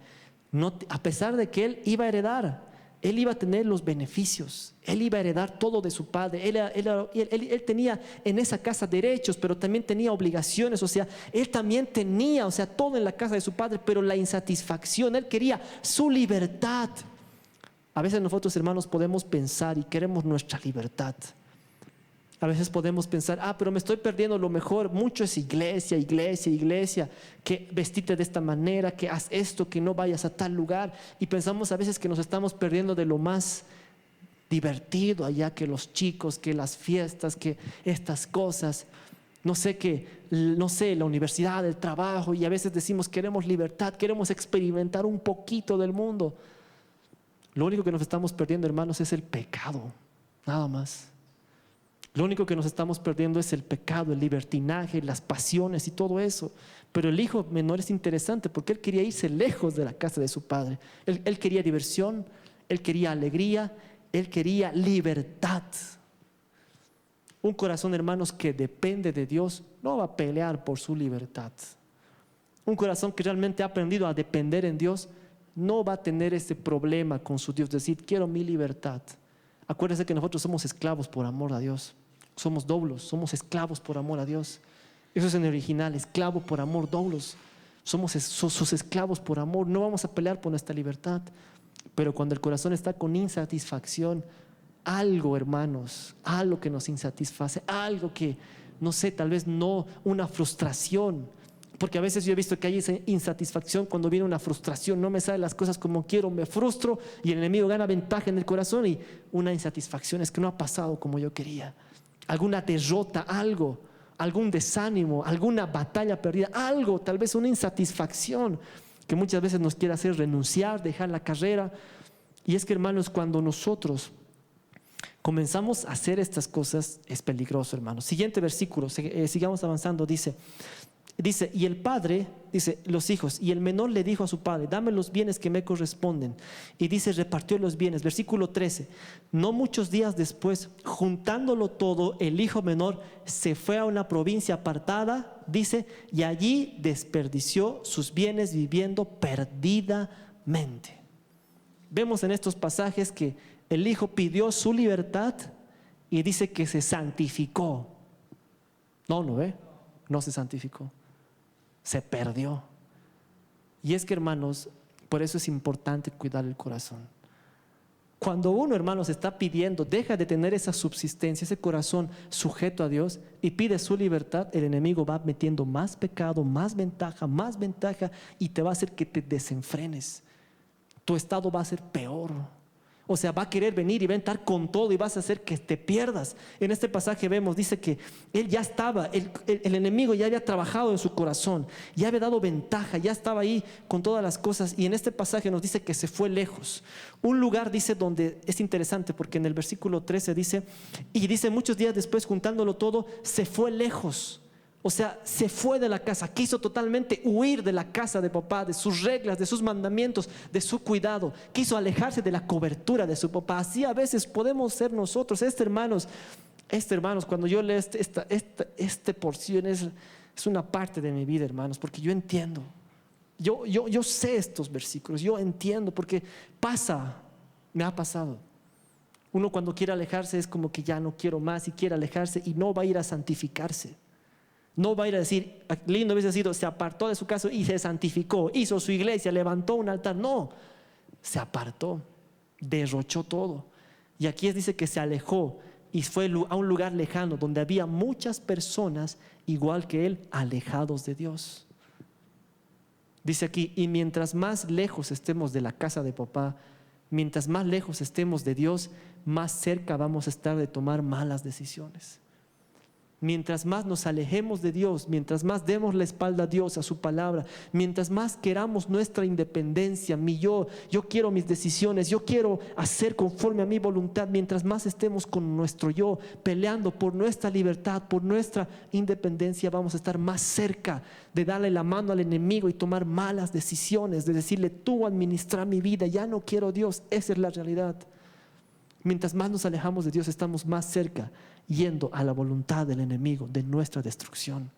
a pesar de que él iba a heredar. Él iba a tener los beneficios, él iba a heredar todo de su padre. Él tenía en esa casa derechos, pero también tenía obligaciones. O sea, él también tenía, o sea, todo en la casa de su padre, pero la insatisfacción, él quería su libertad. A veces nosotros, hermanos, podemos pensar y queremos nuestra libertad. A veces podemos pensar, pero me estoy perdiendo lo mejor. Mucho es iglesia, iglesia, iglesia. Que vestite de esta manera, que haz esto, que no vayas a tal lugar. Y pensamos a veces que nos estamos perdiendo de lo más divertido allá, que los chicos, que las fiestas, que estas cosas. No sé, la universidad, el trabajo. Y a veces decimos, queremos libertad, queremos experimentar un poquito del mundo. Lo único que nos estamos perdiendo, hermanos, es el pecado. Nada más. Lo único que nos estamos perdiendo es el pecado, el libertinaje, las pasiones y todo eso. Pero el hijo menor es interesante porque él quería irse lejos de la casa de su padre. Él quería diversión, él quería alegría, él quería libertad. Un corazón, hermanos, que depende de Dios no va a pelear por su libertad. Un corazón que realmente ha aprendido a depender en Dios no va a tener ese problema con su Dios, decir, quiero mi libertad. Acuérdense que nosotros somos esclavos por amor a Dios. Somos doblos, somos esclavos por amor a Dios. Eso es en el original, esclavo por amor, doblos. Somos sus esclavos por amor. No vamos a pelear por nuestra libertad. Pero cuando el corazón está con insatisfacción, algo, hermanos, algo que nos insatisface, algo que, no sé, tal vez no, una frustración, Porque a veces yo he visto que hay esa insatisfacción cuando viene una frustración, no me salen las cosas como quiero, me frustro y el enemigo gana ventaja en el corazón, y una insatisfacción es que no ha pasado como yo quería. Alguna derrota, algún desánimo, alguna batalla perdida, algo, tal vez una insatisfacción que muchas veces nos quiere hacer renunciar, dejar la carrera. Y es que, hermanos, cuando nosotros comenzamos a hacer estas cosas es peligroso, hermanos. Siguiente versículo, sigamos avanzando, dice, y el padre, dice, los hijos, y el menor le dijo a su padre: dame los bienes que me corresponden. Y dice, repartió los bienes. Versículo 13, no muchos días después, juntándolo todo, el hijo menor se fue a una provincia apartada, dice, y allí desperdició sus bienes viviendo perdidamente. Vemos en estos pasajes que el hijo pidió su libertad y dice que se santificó. No ve, no se santificó, se perdió. Y es que, hermanos, por eso es importante cuidar el corazón. Cuando uno, hermanos, está pidiendo, deja de tener esa subsistencia, ese corazón sujeto a Dios, y pide su libertad, el enemigo va metiendo más pecado, más ventaja, y te va a hacer que te desenfrenes. Tu estado va a ser peor. O sea, va a querer venir y va a entrar con todo y vas a hacer que te pierdas. En este pasaje vemos, dice que él ya estaba, el enemigo ya había trabajado en su corazón, ya había dado ventaja, ya estaba ahí con todas las cosas. Y en este pasaje nos dice que se fue lejos. Un lugar, dice, donde es interesante, porque en el versículo 13 dice, y dice, muchos días después, juntándolo todo, se fue lejos. O sea, se fue de la casa, quiso totalmente huir de la casa de papá, de sus reglas, de sus mandamientos, de su cuidado. Quiso alejarse de la cobertura de su papá. Así a veces podemos ser nosotros. Hermanos, cuando yo leo esta porción es una parte de mi vida, hermanos, porque yo entiendo. Yo sé estos versículos, yo entiendo, porque me ha pasado. Uno cuando quiere alejarse es como que ya no quiero más, y quiere alejarse y no va a ir a santificarse. No va a ir a decir, lindo hubiese sido, se apartó de su casa y se santificó, hizo su iglesia, levantó un altar. No, se apartó, derrochó todo. Y aquí dice que se alejó y fue a un lugar lejano donde había muchas personas igual que él, alejados de Dios. Dice aquí, y mientras más lejos estemos de la casa de papá, mientras más lejos estemos de Dios, más cerca vamos a estar de tomar malas decisiones. Mientras más nos alejemos de Dios, mientras más demos la espalda a Dios, a su palabra, mientras más queramos nuestra independencia, yo quiero mis decisiones, yo quiero hacer conforme a mi voluntad, mientras más estemos con nuestro yo, peleando por nuestra libertad, por nuestra independencia, vamos a estar más cerca de darle la mano al enemigo y tomar malas decisiones, de decirle, tú administra mi vida, ya no quiero Dios. Esa es la realidad. Mientras más nos alejamos de Dios, estamos más cerca, yendo a la voluntad del enemigo, de nuestra destrucción.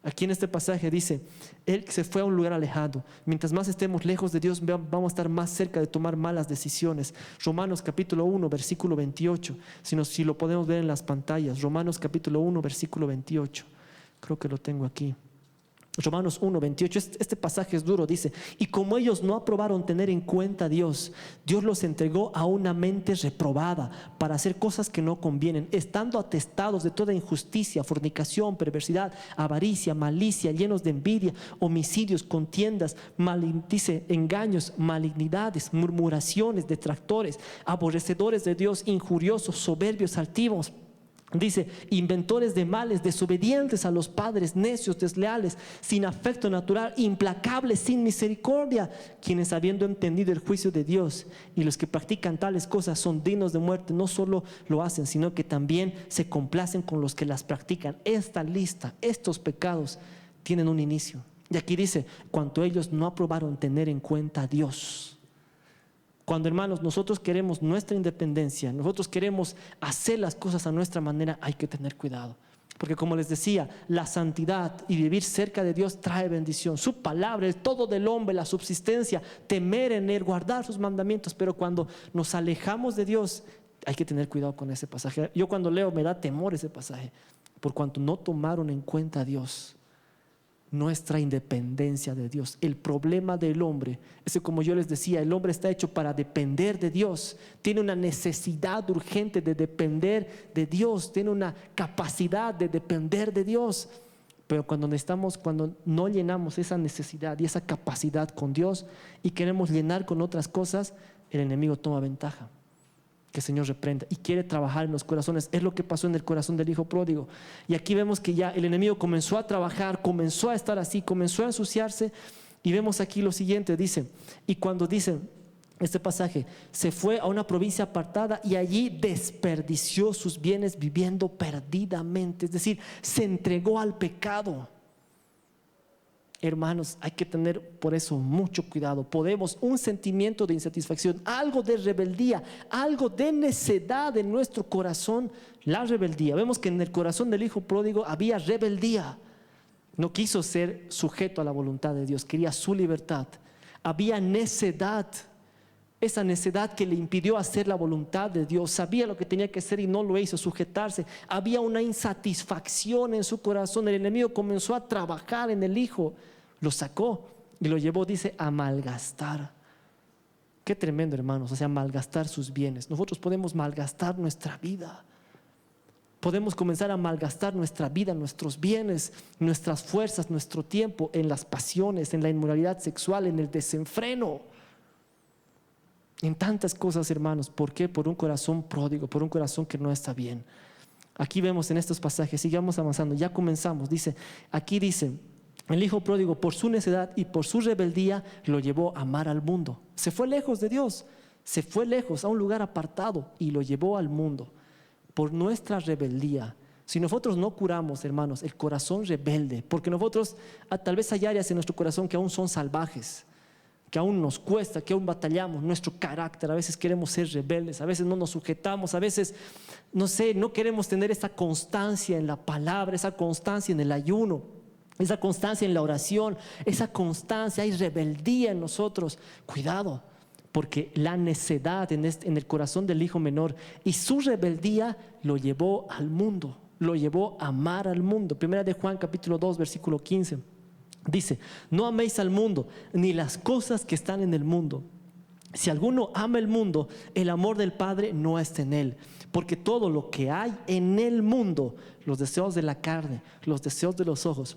Aquí en este pasaje dice, él se fue a un lugar alejado. Mientras más estemos lejos de Dios, vamos a estar más cerca de tomar malas decisiones. Romanos capítulo 1, versículo 28. Si lo podemos ver en las pantallas. Romanos capítulo 1, versículo 28. Creo que lo tengo aquí. Romanos 1, 28, este pasaje es duro, dice, y como ellos no aprobaron tener en cuenta a Dios, Dios los entregó a una mente reprobada para hacer cosas que no convienen, estando atestados de toda injusticia, fornicación, perversidad, avaricia, malicia, llenos de envidia, homicidios, contiendas, dice, engaños, malignidades, murmuraciones, detractores, aborrecedores de Dios, injuriosos, soberbios, altivos. Dice, inventores de males, desobedientes a los padres, necios, desleales, sin afecto natural, implacables, sin misericordia, quienes habiendo entendido el juicio de Dios y los que practican tales cosas son dignos de muerte, no solo lo hacen, sino que también se complacen con los que las practican. Esta lista, estos pecados tienen un inicio. Y aquí dice, cuanto ellos no aprobaron tener en cuenta a Dios. Cuando, hermanos, nosotros queremos nuestra independencia, nosotros queremos hacer las cosas a nuestra manera, hay que tener cuidado. Porque como les decía, la santidad y vivir cerca de Dios trae bendición. Su palabra, el todo del hombre, la subsistencia, temer en Él, guardar sus mandamientos. Pero cuando nos alejamos de Dios, hay que tener cuidado con ese pasaje. Yo cuando leo me da temor ese pasaje, por cuanto no tomaron en cuenta a Dios, nuestra independencia de Dios. El problema del hombre es que, como yo les decía, el hombre está hecho para depender de Dios, tiene una necesidad urgente de depender de Dios, tiene una capacidad de depender de Dios, Pero cuando no llenamos esa necesidad y esa capacidad con Dios y queremos llenar con otras cosas, el enemigo toma ventaja. Que el Señor reprenda y quiere trabajar en los corazones. Es lo que pasó en el corazón del hijo pródigo. Y aquí vemos que ya el enemigo comenzó a trabajar, comenzó a estar así, comenzó a ensuciarse. Y vemos aquí lo siguiente, dice, y cuando dice este pasaje, se fue a una provincia apartada y allí desperdició sus bienes viviendo perdidamente. Es decir, se entregó al pecado. Hermanos, hay que tener por eso mucho cuidado. Podemos un sentimiento de insatisfacción, algo de rebeldía, algo de necedad en nuestro corazón, la rebeldía. Vemos que en el corazón del hijo pródigo había rebeldía. No quiso ser sujeto a la voluntad de Dios, quería su libertad. Había necedad, esa necedad que le impidió hacer la voluntad de Dios. Sabía lo que tenía que hacer y no lo hizo, sujetarse. Había una insatisfacción en su corazón. El enemigo comenzó a trabajar en el hijo. Lo sacó y lo llevó, dice, a malgastar. Qué tremendo, hermanos, o sea, malgastar sus bienes. Nosotros podemos malgastar nuestra vida. Podemos comenzar a malgastar nuestra vida, nuestros bienes, nuestras fuerzas, nuestro tiempo en las pasiones, en la inmoralidad sexual, en el desenfreno, en tantas cosas, hermanos. ¿Por qué? Por un corazón pródigo, por un corazón que no está bien. Aquí vemos en estos pasajes, sigamos avanzando, ya comenzamos, aquí dice, el hijo pródigo por su necedad y por su rebeldía lo llevó a amar al mundo. Se fue lejos de Dios, se fue lejos a un lugar apartado y lo llevó al mundo. Por nuestra rebeldía, si nosotros no curamos, hermanos, el corazón rebelde, porque nosotros tal vez hay áreas en nuestro corazón que aún son salvajes, que aún nos cuesta, que aún batallamos, nuestro carácter, a veces queremos ser rebeldes, a veces no nos sujetamos, a veces, no queremos tener esa constancia en la palabra, esa constancia en el ayuno, esa constancia en la oración, esa constancia, hay rebeldía en nosotros. Cuidado, porque la necedad en el corazón del hijo menor y su rebeldía lo llevó al mundo, lo llevó a amar al mundo. Primera de Juan capítulo 2 versículo 15 dice, no améis al mundo ni las cosas que están en el mundo. Si alguno ama el mundo, el amor del Padre no está en él. Porque todo lo que hay en el mundo, los deseos de la carne, los deseos de los ojos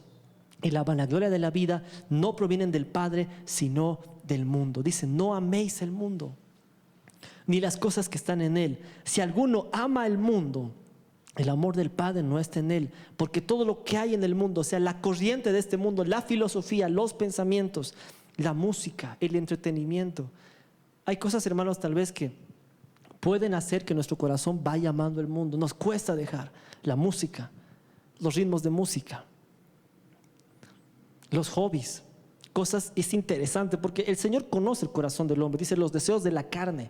y la vanagloria de la vida, no provienen del Padre, sino del mundo. Dice, no améis el mundo, ni las cosas que están en él. Si alguno ama el mundo, el amor del Padre no está en él. Porque todo lo que hay en el mundo, o sea, la corriente de este mundo, la filosofía, los pensamientos, la música, el entretenimiento, hay cosas, hermanos, tal vez que pueden hacer que nuestro corazón vaya amando el mundo. Nos cuesta dejar la música, los ritmos de música, los hobbies, cosas. Es interesante porque el Señor conoce el corazón del hombre. Dice, los deseos de la carne,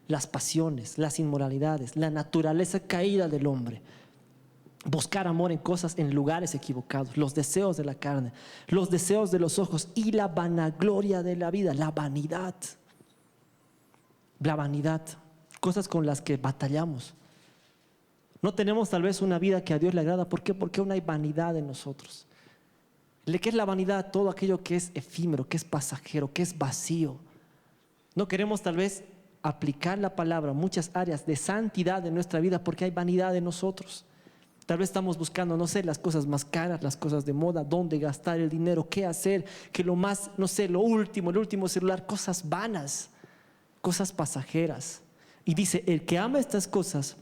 las pasiones, las inmoralidades, la naturaleza caída del hombre, buscar amor en cosas, en lugares equivocados, los deseos de la carne, los deseos de los ojos y la vanagloria de la vida, la vanidad, cosas con las que batallamos. No tenemos tal vez una vida que a Dios le agrada. ¿Por qué? Porque aún hay vanidad en nosotros. ¿Qué es la vanidad? Todo aquello que es efímero, que es pasajero, que es vacío. No queremos tal vez aplicar la palabra a muchas áreas de santidad en nuestra vida porque hay vanidad en nosotros. Tal vez estamos buscando, las cosas más caras, las cosas de moda, dónde gastar el dinero, qué hacer, que lo más, lo último, el último celular, cosas vanas, cosas pasajeras. Y dice, el que ama estas cosas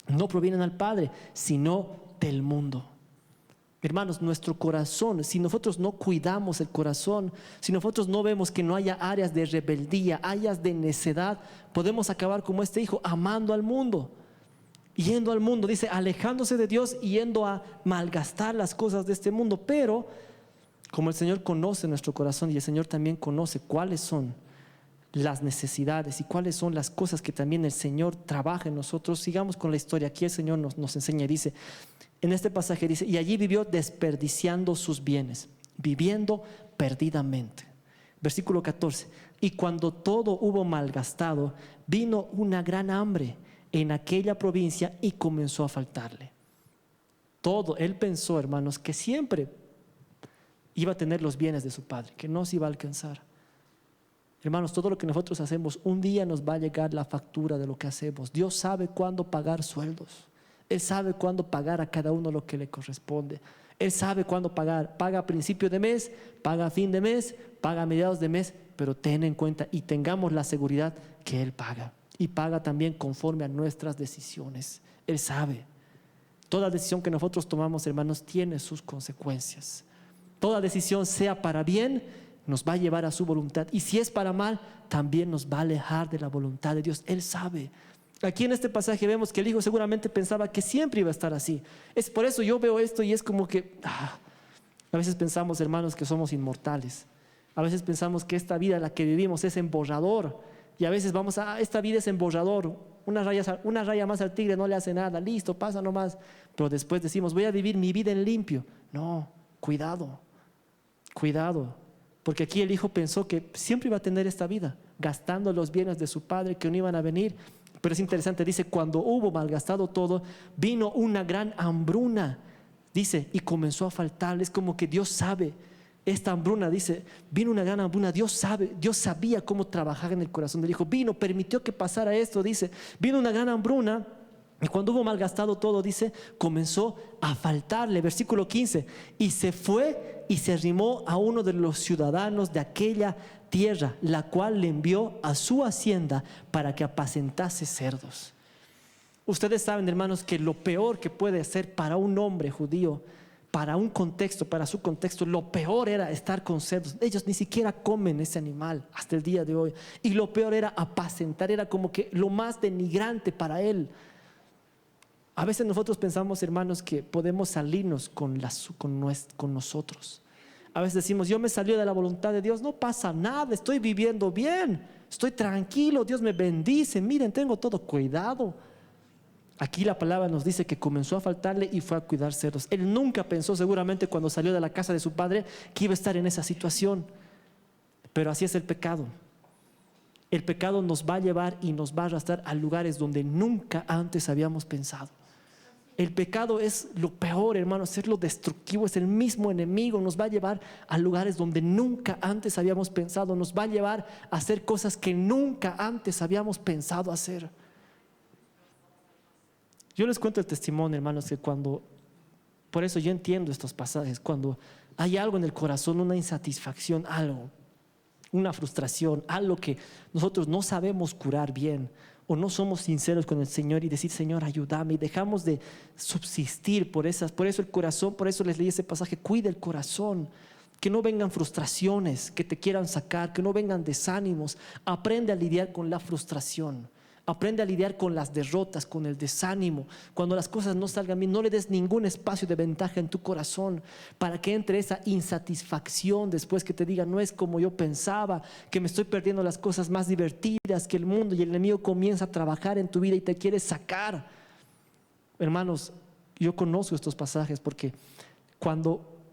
no provienen al Padre, sino del mundo. Hermanos, nuestro corazón, si nosotros no cuidamos el corazón, si nosotros no vemos que no haya áreas de rebeldía, áreas de necedad, podemos acabar como este hijo, amando al mundo, yendo al mundo, dice, alejándose de Dios y yendo a malgastar las cosas de este mundo. Pero como el Señor conoce nuestro corazón y el Señor también conoce cuáles son las necesidades y cuáles son las cosas que también el Señor trabaja en nosotros, sigamos con la historia. Aquí el Señor nos enseña, dice, en este pasaje dice, y allí vivió desperdiciando sus bienes, viviendo perdidamente. Versículo 14, y cuando todo hubo malgastado, vino una gran hambre en aquella provincia y comenzó a faltarle. Todo, él pensó, hermanos, que siempre iba a tener los bienes de su padre, que no se iba a alcanzar. Hermanos, todo lo que nosotros hacemos, un día nos va a llegar la factura de lo que hacemos. Dios sabe cuándo pagar sueldos. Él sabe cuándo pagar a cada uno lo que le corresponde. Él sabe cuándo pagar. Paga a principio de mes, paga a fin de mes, paga a mediados de mes, pero ten en cuenta y tengamos la seguridad que Él paga. Y paga también conforme a nuestras decisiones. Él sabe. Toda decisión que nosotros tomamos, hermanos, tiene sus consecuencias. Toda decisión, sea para bien, nos va a llevar a su voluntad. Y si es para mal, también nos va a alejar de la voluntad de Dios. Él sabe. Aquí en este pasaje vemos que el hijo seguramente pensaba que siempre iba a estar así. Es por eso yo veo esto y es como que a veces pensamos, hermanos, que somos inmortales. A veces pensamos que esta vida, la que vivimos, es emborrador. Y a veces vamos esta vida es emborrador. Una raya más al tigre no le hace nada. Listo, pasa nomás. Pero después decimos, voy a vivir mi vida en limpio. No, cuidado. Cuidado. Porque aquí el hijo pensó que siempre iba a tener esta vida, gastando los bienes de su padre que no iban a venir. Pero es interesante, dice, cuando hubo malgastado todo, vino una gran hambruna, dice, y comenzó a faltarle. Es como que Dios sabe, esta hambruna, dice, vino una gran hambruna. Dios sabe, Dios sabía cómo trabajar en el corazón del hijo. Vino, permitió que pasara esto, dice, vino una gran hambruna. Y cuando hubo malgastado todo, dice, comenzó a faltarle. Versículo 15, y se fue y se arrimó a uno de los ciudadanos de aquella tierra, la cual le envió a su hacienda para que apacentase cerdos. Ustedes saben, hermanos, que lo peor que puede ser para un hombre judío, para un contexto, para su contexto, lo peor era estar con cerdos. Ellos ni siquiera comen ese animal hasta el día de hoy. Y lo peor era apacentar, era como que lo más denigrante para él. A veces nosotros pensamos, hermanos, que podemos salirnos con nosotros. A veces decimos, yo me salí de la voluntad de Dios, no pasa nada, estoy viviendo bien, estoy tranquilo, Dios me bendice, miren, tengo todo cuidado. Aquí la palabra nos dice que comenzó a faltarle y fue a cuidar cerdos. Él nunca pensó, seguramente cuando salió de la casa de su padre, que iba a estar en esa situación. Pero así es el pecado. El pecado nos va a llevar y nos va a arrastrar a lugares donde nunca antes habíamos pensado. El pecado es lo peor, hermanos, es lo destructivo, es el mismo enemigo. Nos va a llevar a lugares donde nunca antes habíamos pensado. Nos va a llevar a hacer cosas que nunca antes habíamos pensado hacer. Yo les cuento el testimonio, hermanos, que por eso yo entiendo estos pasajes, cuando hay algo en el corazón, una insatisfacción, algo, una frustración, algo que nosotros no sabemos curar bien, o no somos sinceros con el Señor y decir, Señor, ayúdame, y dejamos de subsistir por eso el corazón, por eso les leí ese pasaje, cuida el corazón, que no vengan frustraciones que te quieran sacar, que no vengan desánimos. Aprende a lidiar con la frustración, aprende a lidiar con las derrotas, con el desánimo. Cuando las cosas no salgan bien, no le des ningún espacio de ventaja en tu corazón para que entre esa insatisfacción después, que te diga, no es como yo pensaba, que me estoy perdiendo las cosas más divertidas, que el mundo y el enemigo comienza a trabajar en tu vida y te quiere sacar. Hermanos, yo conozco estos pasajes porque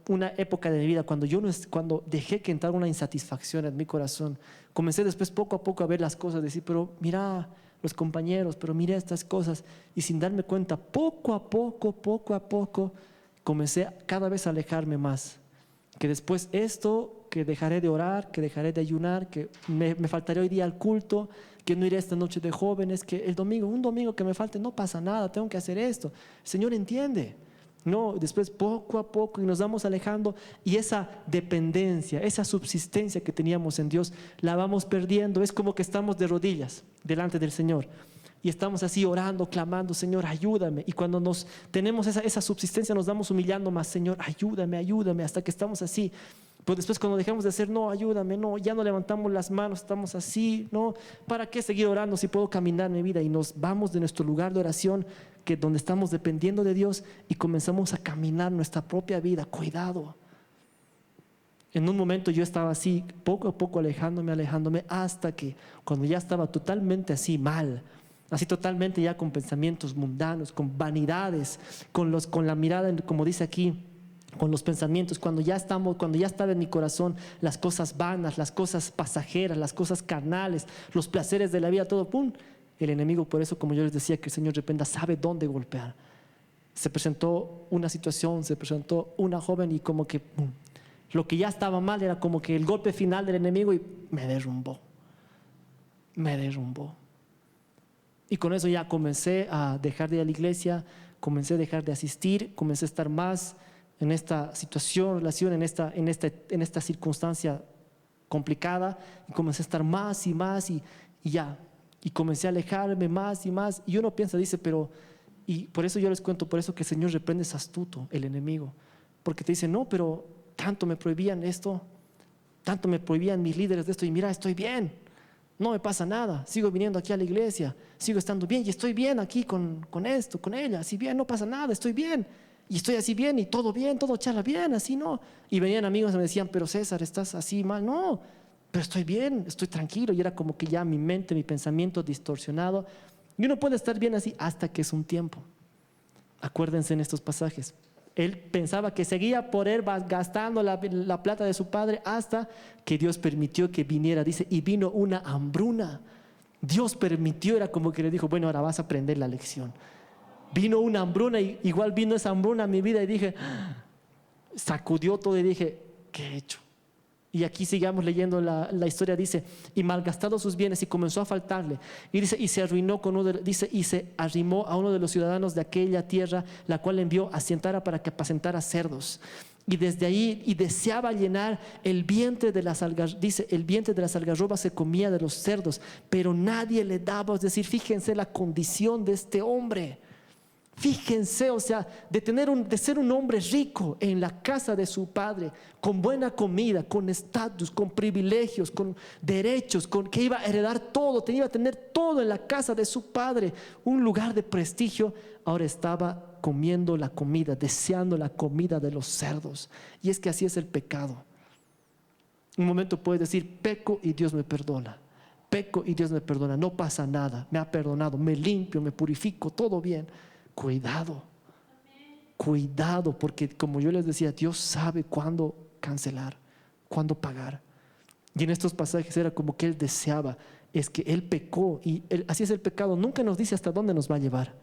una época de mi vida, cuando dejé que entrara una insatisfacción en mi corazón, comencé después poco a poco a ver las cosas, decir, pero mira los compañeros, pero mira estas cosas, y sin darme cuenta, poco a poco, comencé cada vez a alejarme más. Que después que dejaré de orar, que dejaré de ayunar, que me faltaré hoy día al culto, que no iré esta noche de jóvenes, que un domingo que me falte, no pasa nada, tengo que hacer esto. El Señor entiende. No, después poco a poco y nos vamos alejando, y esa dependencia, esa subsistencia que teníamos en Dios la vamos perdiendo. Es como que estamos de rodillas delante del Señor y estamos así orando, clamando, Señor, ayúdame. Y cuando tenemos esa subsistencia, nos vamos humillando más, Señor, ayúdame, hasta que estamos así. Pero después, cuando dejamos de hacer, no, ayúdame, no, ya no levantamos las manos, estamos así, no, ¿para qué seguir orando si puedo caminar mi vida? Y nos vamos de nuestro lugar de oración, donde estamos dependiendo de Dios, y comenzamos a caminar nuestra propia vida. Cuidado. En un momento yo estaba así, poco a poco alejándome, hasta que cuando ya estaba totalmente así mal, así totalmente ya con pensamientos mundanos, con vanidades, con la mirada, como dice aquí, con los pensamientos, cuando ya estaba en mi corazón las cosas vanas, las cosas pasajeras, las cosas carnales, los placeres de la vida, todo, ¡pum! El enemigo, por eso, como yo les decía, que el Señor reprenda, sabe dónde golpear. Se presentó una situación, se presentó una joven, y como que ¡pum!, lo que ya estaba mal era como que el golpe final del enemigo, y me derrumbó. Y con eso ya comencé a dejar de ir a la iglesia, comencé a dejar de asistir, comencé a estar más en esta situación, relación, en esta circunstancia complicada, y comencé a estar más y ya, y comencé a alejarme más y más, y uno piensa, dice, pero, y por eso yo les cuento, por eso que el Señor reprende, es astuto el enemigo, porque te dice, no, pero tanto me prohibían esto, tanto me prohibían mis líderes de esto, y mira, estoy bien, no me pasa nada, sigo viniendo aquí a la iglesia, sigo estando bien, y estoy bien aquí con esto, con ella, así bien, no pasa nada, estoy bien, y estoy así bien, y todo bien, todo charla bien, así no. Y venían amigos y me decían, pero César, estás así mal. No, pero estoy bien, estoy tranquilo. Y era como que ya mi mente, mi pensamiento distorsionado. Y uno puede estar bien así hasta que es un tiempo. Acuérdense en estos pasajes. Él pensaba que seguía por él gastando la plata de su padre hasta que Dios permitió que viniera. Dice, y vino una hambruna. Dios permitió, era como que le dijo, bueno, ahora vas a aprender la lección. Vino una hambruna, y igual vino esa hambruna a mi vida, y dije, sacudió todo, y dije, ¿qué he hecho? Y aquí sigamos leyendo la historia. Dice, y malgastado sus bienes, y comenzó a faltarle, y dice, y se arruinó y se arrimó a uno de los ciudadanos de aquella tierra, la cual envió asentara para que apacentara cerdos. Y desde ahí, y deseaba llenar el vientre de las algarrobas. Dice, el vientre de las algarrobas se comía de los cerdos, pero nadie le daba. Es decir, fíjense la condición de este hombre. Fíjense, o sea, de ser un hombre rico en la casa de su padre, con buena comida, con estatus, con privilegios, con derechos, que iba a heredar todo, iba a tener todo en la casa de su padre, un lugar de prestigio. Ahora estaba comiendo la comida, deseando la comida de los cerdos. Y es que así es el pecado. Un momento puedes decir, peco y Dios me perdona. Peco y Dios me perdona, no pasa nada, me ha perdonado, me limpio, me purifico, todo bien. Cuidado, cuidado, porque como yo les decía, Dios sabe cuándo cancelar, cuándo pagar. Y en estos pasajes era como que Él deseaba, es que Él pecó, y así es el pecado, nunca nos dice hasta dónde nos va a llevar.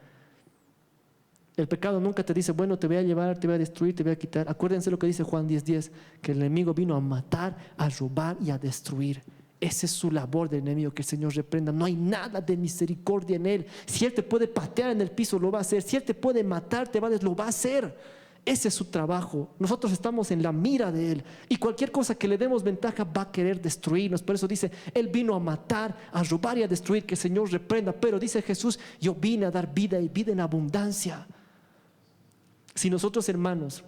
El pecado nunca te dice, bueno, te voy a llevar, te voy a destruir, te voy a quitar. Acuérdense lo que dice Juan 10:10, que el enemigo vino a matar, a robar y a destruir. Esa es su labor del enemigo, que el Señor reprenda. No hay nada de misericordia en él. Si él te puede patear en el piso, lo va a hacer. Si él te puede matar, lo va a hacer. Ese es su trabajo. Nosotros estamos en la mira de él, y cualquier cosa que le demos ventaja va a querer destruirnos. Por eso dice, él vino a matar, a robar y a destruir, que el Señor reprenda. Pero dice Jesús, yo vine a dar vida, y vida en abundancia. Si nosotros, hermanos,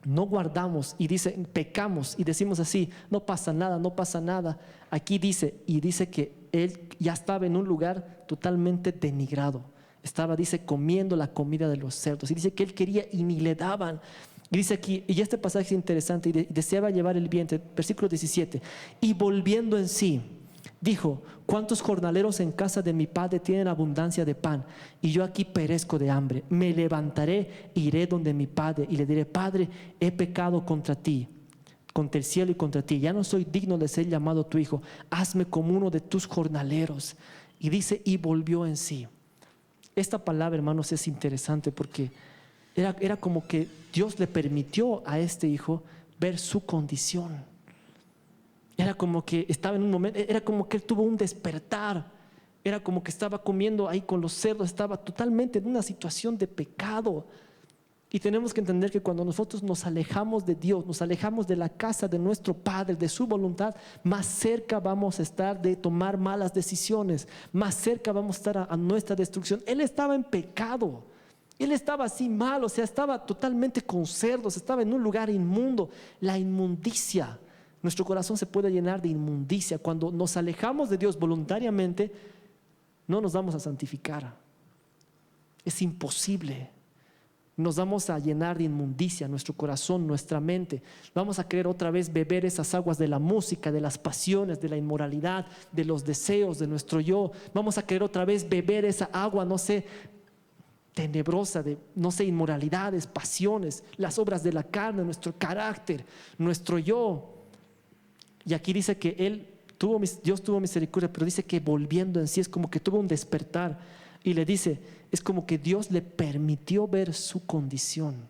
no guardamos y pecamos y decimos así, no pasa nada, no pasa nada. Aquí dice que él ya estaba en un lugar totalmente denigrado. Dice, comiendo la comida de los cerdos. Y dice que él quería y ni le daban. Y dice aquí, y este pasaje es interesante, y deseaba llevar el vientre, versículo 17, y volviendo en sí, dijo, ¿cuántos jornaleros en casa de mi padre tienen abundancia de pan, y yo aquí perezco de hambre? Me levantaré, iré donde mi padre, y le diré, Padre, he pecado contra ti, contra el cielo y contra ti, ya no soy digno de ser llamado tu hijo, hazme como uno de tus jornaleros. Y dice, y volvió en sí. Esta palabra, hermanos, es interesante, porque era como que Dios le permitió a este hijo ver su condición. Era como que estaba en un momento, era como que él tuvo un despertar. Era como que estaba comiendo ahí con los cerdos, estaba totalmente en una situación de pecado. Y tenemos que entender que cuando nosotros nos alejamos de Dios, nos alejamos de la casa de nuestro Padre, de su voluntad, más cerca vamos a estar de tomar malas decisiones, más cerca vamos a estar a nuestra destrucción. Él estaba en pecado, él estaba así mal, o sea, estaba totalmente con cerdos, estaba en un lugar inmundo. La inmundicia, nuestro corazón se puede llenar de inmundicia. Cuando nos alejamos de Dios voluntariamente, no nos vamos a santificar. Es imposible. Nos vamos a llenar de inmundicia nuestro corazón, nuestra mente. Vamos a querer otra vez beber esas aguas de la música, de las pasiones, de la inmoralidad, de los deseos de nuestro yo. Vamos a querer otra vez beber esa agua, tenebrosa de, inmoralidades, pasiones, las obras de la carne, nuestro carácter, nuestro yo. Y aquí dice que Dios tuvo misericordia, pero dice que volviendo en sí, es como que tuvo un despertar. Y le dice, es como que Dios le permitió ver su condición.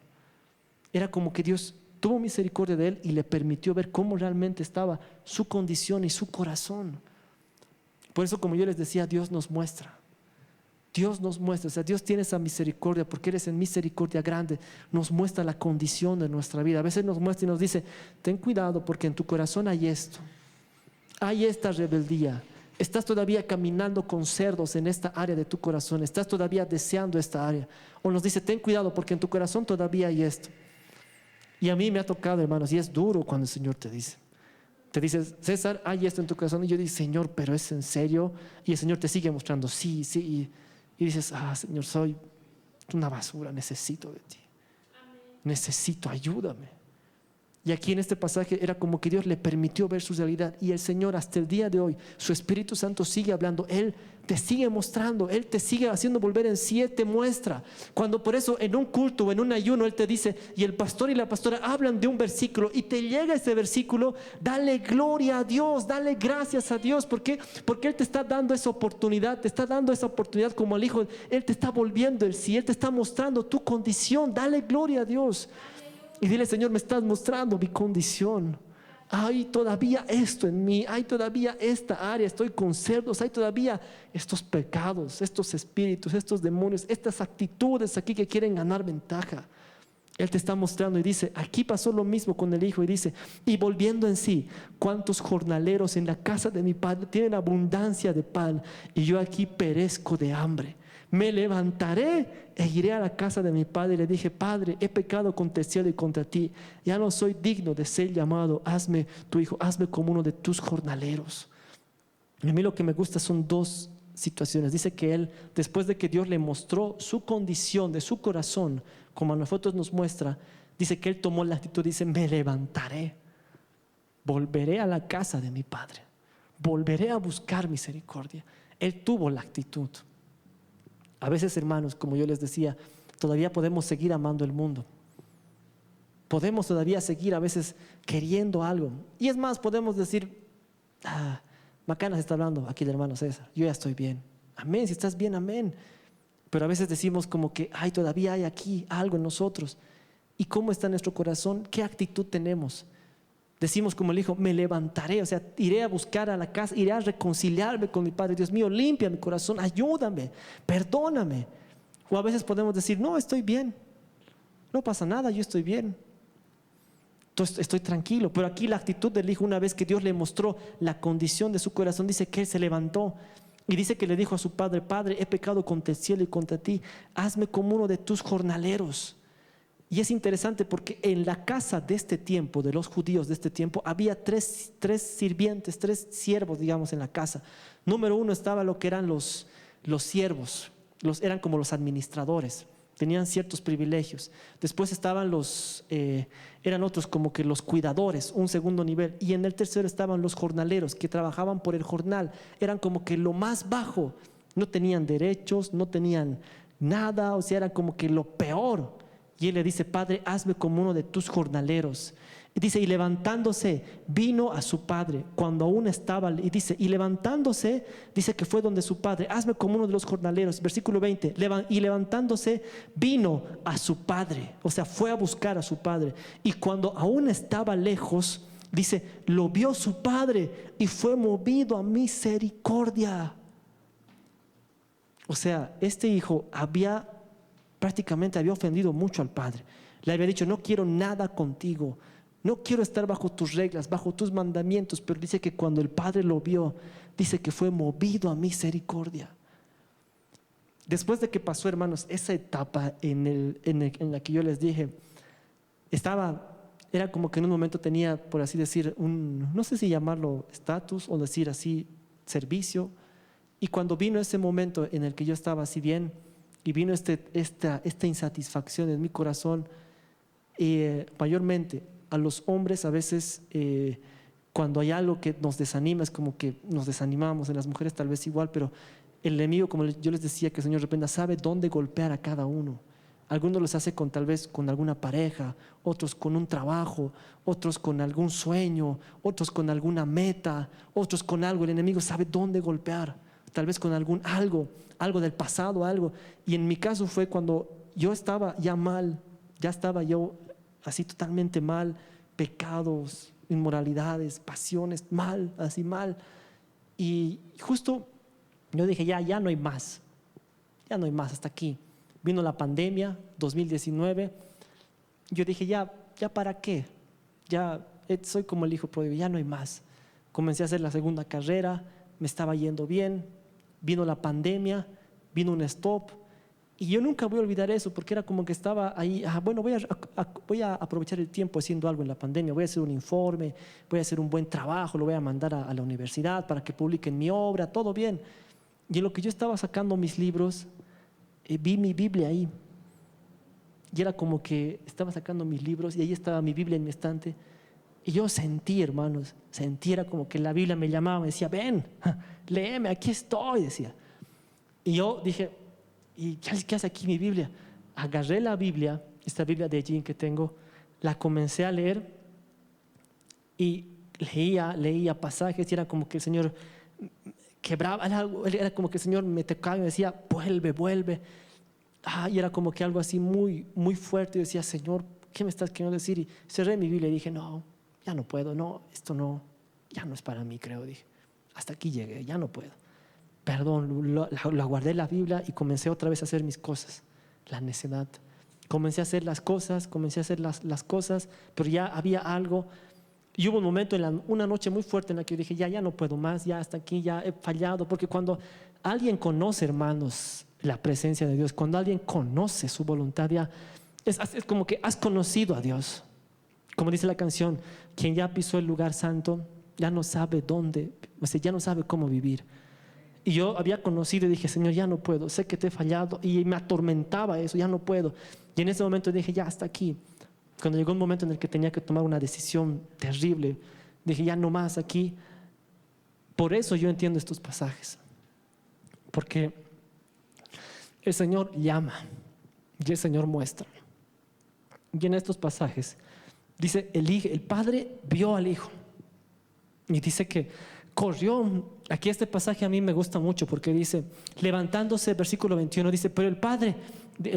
Era como que Dios tuvo misericordia de él y le permitió ver cómo realmente estaba su condición y su corazón. Por eso, como yo les decía, Dios nos muestra. Dios nos muestra, o sea, Dios tiene esa misericordia porque eres en misericordia grande. Nos muestra la condición de nuestra vida. A veces nos muestra y nos dice, ten cuidado porque en tu corazón hay esto. Hay esta rebeldía. Estás todavía caminando con cerdos en esta área de tu corazón. Estás todavía deseando esta área. O nos dice, ten cuidado porque en tu corazón todavía hay esto. Y a mí me ha tocado, hermanos, y es duro cuando el Señor te dice, César, hay esto en tu corazón. Y yo digo, Señor, ¿pero es en serio? Y el Señor te sigue mostrando, sí, sí. Y dices, Señor, soy una basura, necesito de ti. Necesito, ayúdame. Y aquí en este pasaje era como que Dios le permitió ver su realidad. Y el Señor hasta el día de hoy, su Espíritu Santo sigue hablando. Él te sigue mostrando, Él te sigue haciendo volver en sí, Él te muestra. Cuando por eso en un culto o en un ayuno Él te dice, y el pastor y la pastora hablan de un versículo y te llega ese versículo, dale gloria a Dios, dale gracias a Dios. ¿Por qué? Porque Él te está dando esa oportunidad, te está dando esa oportunidad como al Hijo. Él te está volviendo el sí, Él te está mostrando tu condición, dale gloria a Dios. Y dile, Señor, me estás mostrando mi condición. Hay todavía esto en mí, hay todavía esta área, estoy con cerdos, hay todavía estos pecados, estos espíritus, estos demonios, estas actitudes aquí que quieren ganar ventaja. Él te está mostrando y dice, aquí pasó lo mismo con el Hijo y dice, y volviendo en sí, cuántos jornaleros en la casa de mi Padre tienen abundancia de pan y yo aquí perezco de hambre. Me levantaré e iré a la casa de mi padre. Y le dije, Padre, he pecado contra el cielo y contra ti. Ya no soy digno de ser llamado. Hazme tu hijo, hazme como uno de tus jornaleros. Y a mí lo que me gusta son dos situaciones. Dice que él, después de que Dios le mostró su condición de su corazón, como a nosotros nos muestra, dice que él tomó la actitud, dice, me levantaré, volveré a la casa de mi padre, volveré a buscar misericordia. Él tuvo la actitud. A veces, hermanos, como yo les decía, todavía podemos seguir amando el mundo. Podemos todavía seguir a veces queriendo algo. Y es más, podemos decir, Macana se está hablando aquí del hermano César, yo ya estoy bien. Amén, si estás bien, amén. Pero a veces decimos como que, todavía hay aquí algo en nosotros. ¿Y cómo está nuestro corazón? ¿Qué actitud tenemos? Decimos como el Hijo, me levantaré, o sea, iré a buscar a la casa, iré a reconciliarme con mi Padre. Dios mío, limpia mi corazón, ayúdame, perdóname. O a veces podemos decir, no, estoy bien, no pasa nada, yo estoy bien, entonces estoy tranquilo. Pero aquí la actitud del Hijo, una vez que Dios le mostró la condición de su corazón, dice que Él se levantó y dice que le dijo a su Padre, Padre, he pecado contra el cielo y contra ti, hazme como uno de tus jornaleros. Y es interesante porque en la casa de este tiempo, de los judíos de este tiempo, había tres sirvientes, tres siervos, digamos, en la casa. Número uno estaba lo que eran los siervos, eran como los administradores, tenían ciertos privilegios. Después estaban eran otros como que los cuidadores, un segundo nivel. Y en el tercero estaban los jornaleros que trabajaban por el jornal, eran como que lo más bajo, no tenían derechos, no tenían nada, o sea, eran como que lo peor. Y él le dice, Padre, hazme como uno de tus jornaleros. Y dice, y levantándose, vino a su padre cuando aún estaba, y dice, y levantándose, dice que fue donde su padre, hazme como uno de los jornaleros. Versículo 20, y levantándose, vino a su padre, o sea, fue a buscar a su padre. Y cuando aún estaba lejos, dice, lo vio su padre y fue movido a misericordia. O sea, este hijo prácticamente había ofendido mucho al padre. Le había dicho, no quiero nada contigo, no quiero estar bajo tus reglas, bajo tus mandamientos. Pero dice que cuando el padre lo vio, dice que fue movido a misericordia. Después de que pasó, hermanos, esa etapa en la que yo les dije, era como que en un momento tenía, por así decir, no sé si llamarlo estatus o decir así, servicio. Y cuando vino ese momento en el que yo estaba así bien, y vino esta insatisfacción en mi corazón, mayormente a los hombres a veces cuando hay algo que nos desanima, es como que nos desanimamos. En las mujeres tal vez igual, pero el enemigo, como yo les decía, que el Señor reprenda, sabe dónde golpear a cada uno. Algunos los hace tal vez con alguna pareja, otros con un trabajo, otros con algún sueño, otros con alguna meta, otros con algo. El enemigo sabe dónde golpear, tal vez con algo del pasado, algo. Y en mi caso fue cuando yo estaba ya mal, ya estaba yo así totalmente mal, pecados, inmoralidades, pasiones, mal, así mal. Y justo yo dije, ya no hay más. ya no hay más, hasta aquí. Vino la pandemia, 2019. Yo dije, ya para qué, ya soy como el hijo pródigo, ya no hay más. Comencé a hacer la segunda carrera, me estaba yendo bien, vino la pandemia, vino un stop. Y yo nunca voy a olvidar eso, porque era como que estaba ahí, bueno, voy a aprovechar el tiempo haciendo algo en la pandemia, voy a hacer un informe, voy a hacer un buen trabajo, lo voy a mandar a la universidad para que publiquen mi obra, todo bien. Y en lo que yo estaba sacando mis libros, vi mi Biblia ahí. Y era como que estaba sacando mis libros y ahí estaba mi Biblia en mi estante. Y yo sentí, hermanos, era como que la Biblia me llamaba, me decía, ven, léeme, aquí estoy, decía. Y yo dije, ¿y qué hace aquí mi Biblia? Agarré la Biblia, esta Biblia de Jean que tengo, la comencé a leer y leía pasajes y era como que el Señor quebraba, era como que el Señor me tocaba y me decía, vuelve. Y era como que algo así muy, muy fuerte. Y decía, Señor, ¿qué me estás queriendo decir? Y cerré mi Biblia y dije, no, ya no puedo, no, esto no, ya no es para mí, creo. Dije, hasta aquí llegué, ya no puedo. Perdón, la guardé la Biblia y comencé otra vez a hacer mis cosas. La necedad. Comencé a hacer las cosas, pero ya había algo. Y hubo un momento, una noche muy fuerte en la que yo dije, ya no puedo más, ya hasta aquí, ya he fallado. Porque cuando alguien conoce, hermanos, la presencia de Dios, cuando alguien conoce su voluntad, ya es como que has conocido a Dios. Como dice la canción, quien ya pisó el lugar santo, ya no sabe dónde, ya no sabe cómo vivir. Y yo había conocido y dije, Señor, ya no puedo, sé que te he fallado. Y me atormentaba eso, ya no puedo. Y en ese momento dije, ya hasta aquí. Cuando llegó un momento en el que tenía que tomar una decisión terrible, dije, ya no más aquí. Por eso yo entiendo estos pasajes. Porque el Señor llama y el Señor muestra. Y en estos pasajes dice, el Padre vio al Hijo. Y dice que corrió. Aquí este pasaje a mí me gusta mucho porque dice, levantándose, versículo 21, dice, pero el Padre,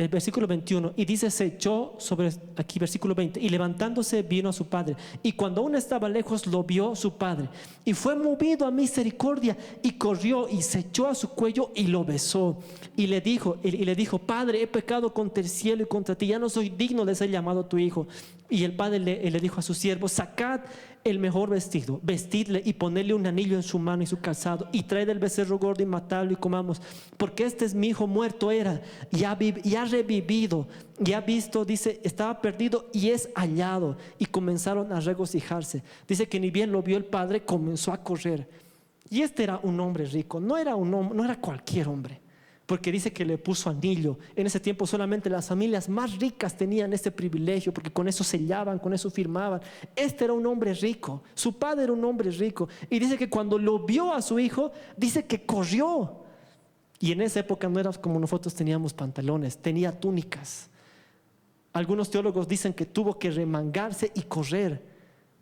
versículo 21, y dice, se echó sobre, aquí versículo 20, y levantándose vino a su Padre. Y cuando aún estaba lejos, lo vio su Padre. Y fue movido a misericordia y corrió y se echó a su cuello y lo besó. Y le dijo, Padre, he pecado contra el cielo y contra ti, ya no soy digno de ser llamado tu hijo. Y el Padre le dijo a sus siervos, sacad el mejor vestido, vestidle y ponedle un anillo en su mano y su calzado, y traed el becerro gordo y matadlo y comamos, porque este es mi hijo, muerto era y ha revivido, y ha visto, dice, estaba perdido y es hallado. Y comenzaron a regocijarse. Dice que ni bien lo vio el Padre, comenzó a correr. Y este era un hombre rico, no era cualquier hombre, porque dice que le puso anillo. En ese tiempo solamente las familias más ricas tenían ese privilegio, porque con eso sellaban, con eso firmaban. Este era un hombre rico, su padre era un hombre rico. Y dice que cuando lo vio a su hijo, dice que corrió. Y en esa época no era como nosotros teníamos pantalones, tenía túnicas. Algunos teólogos dicen que tuvo que remangarse y correr.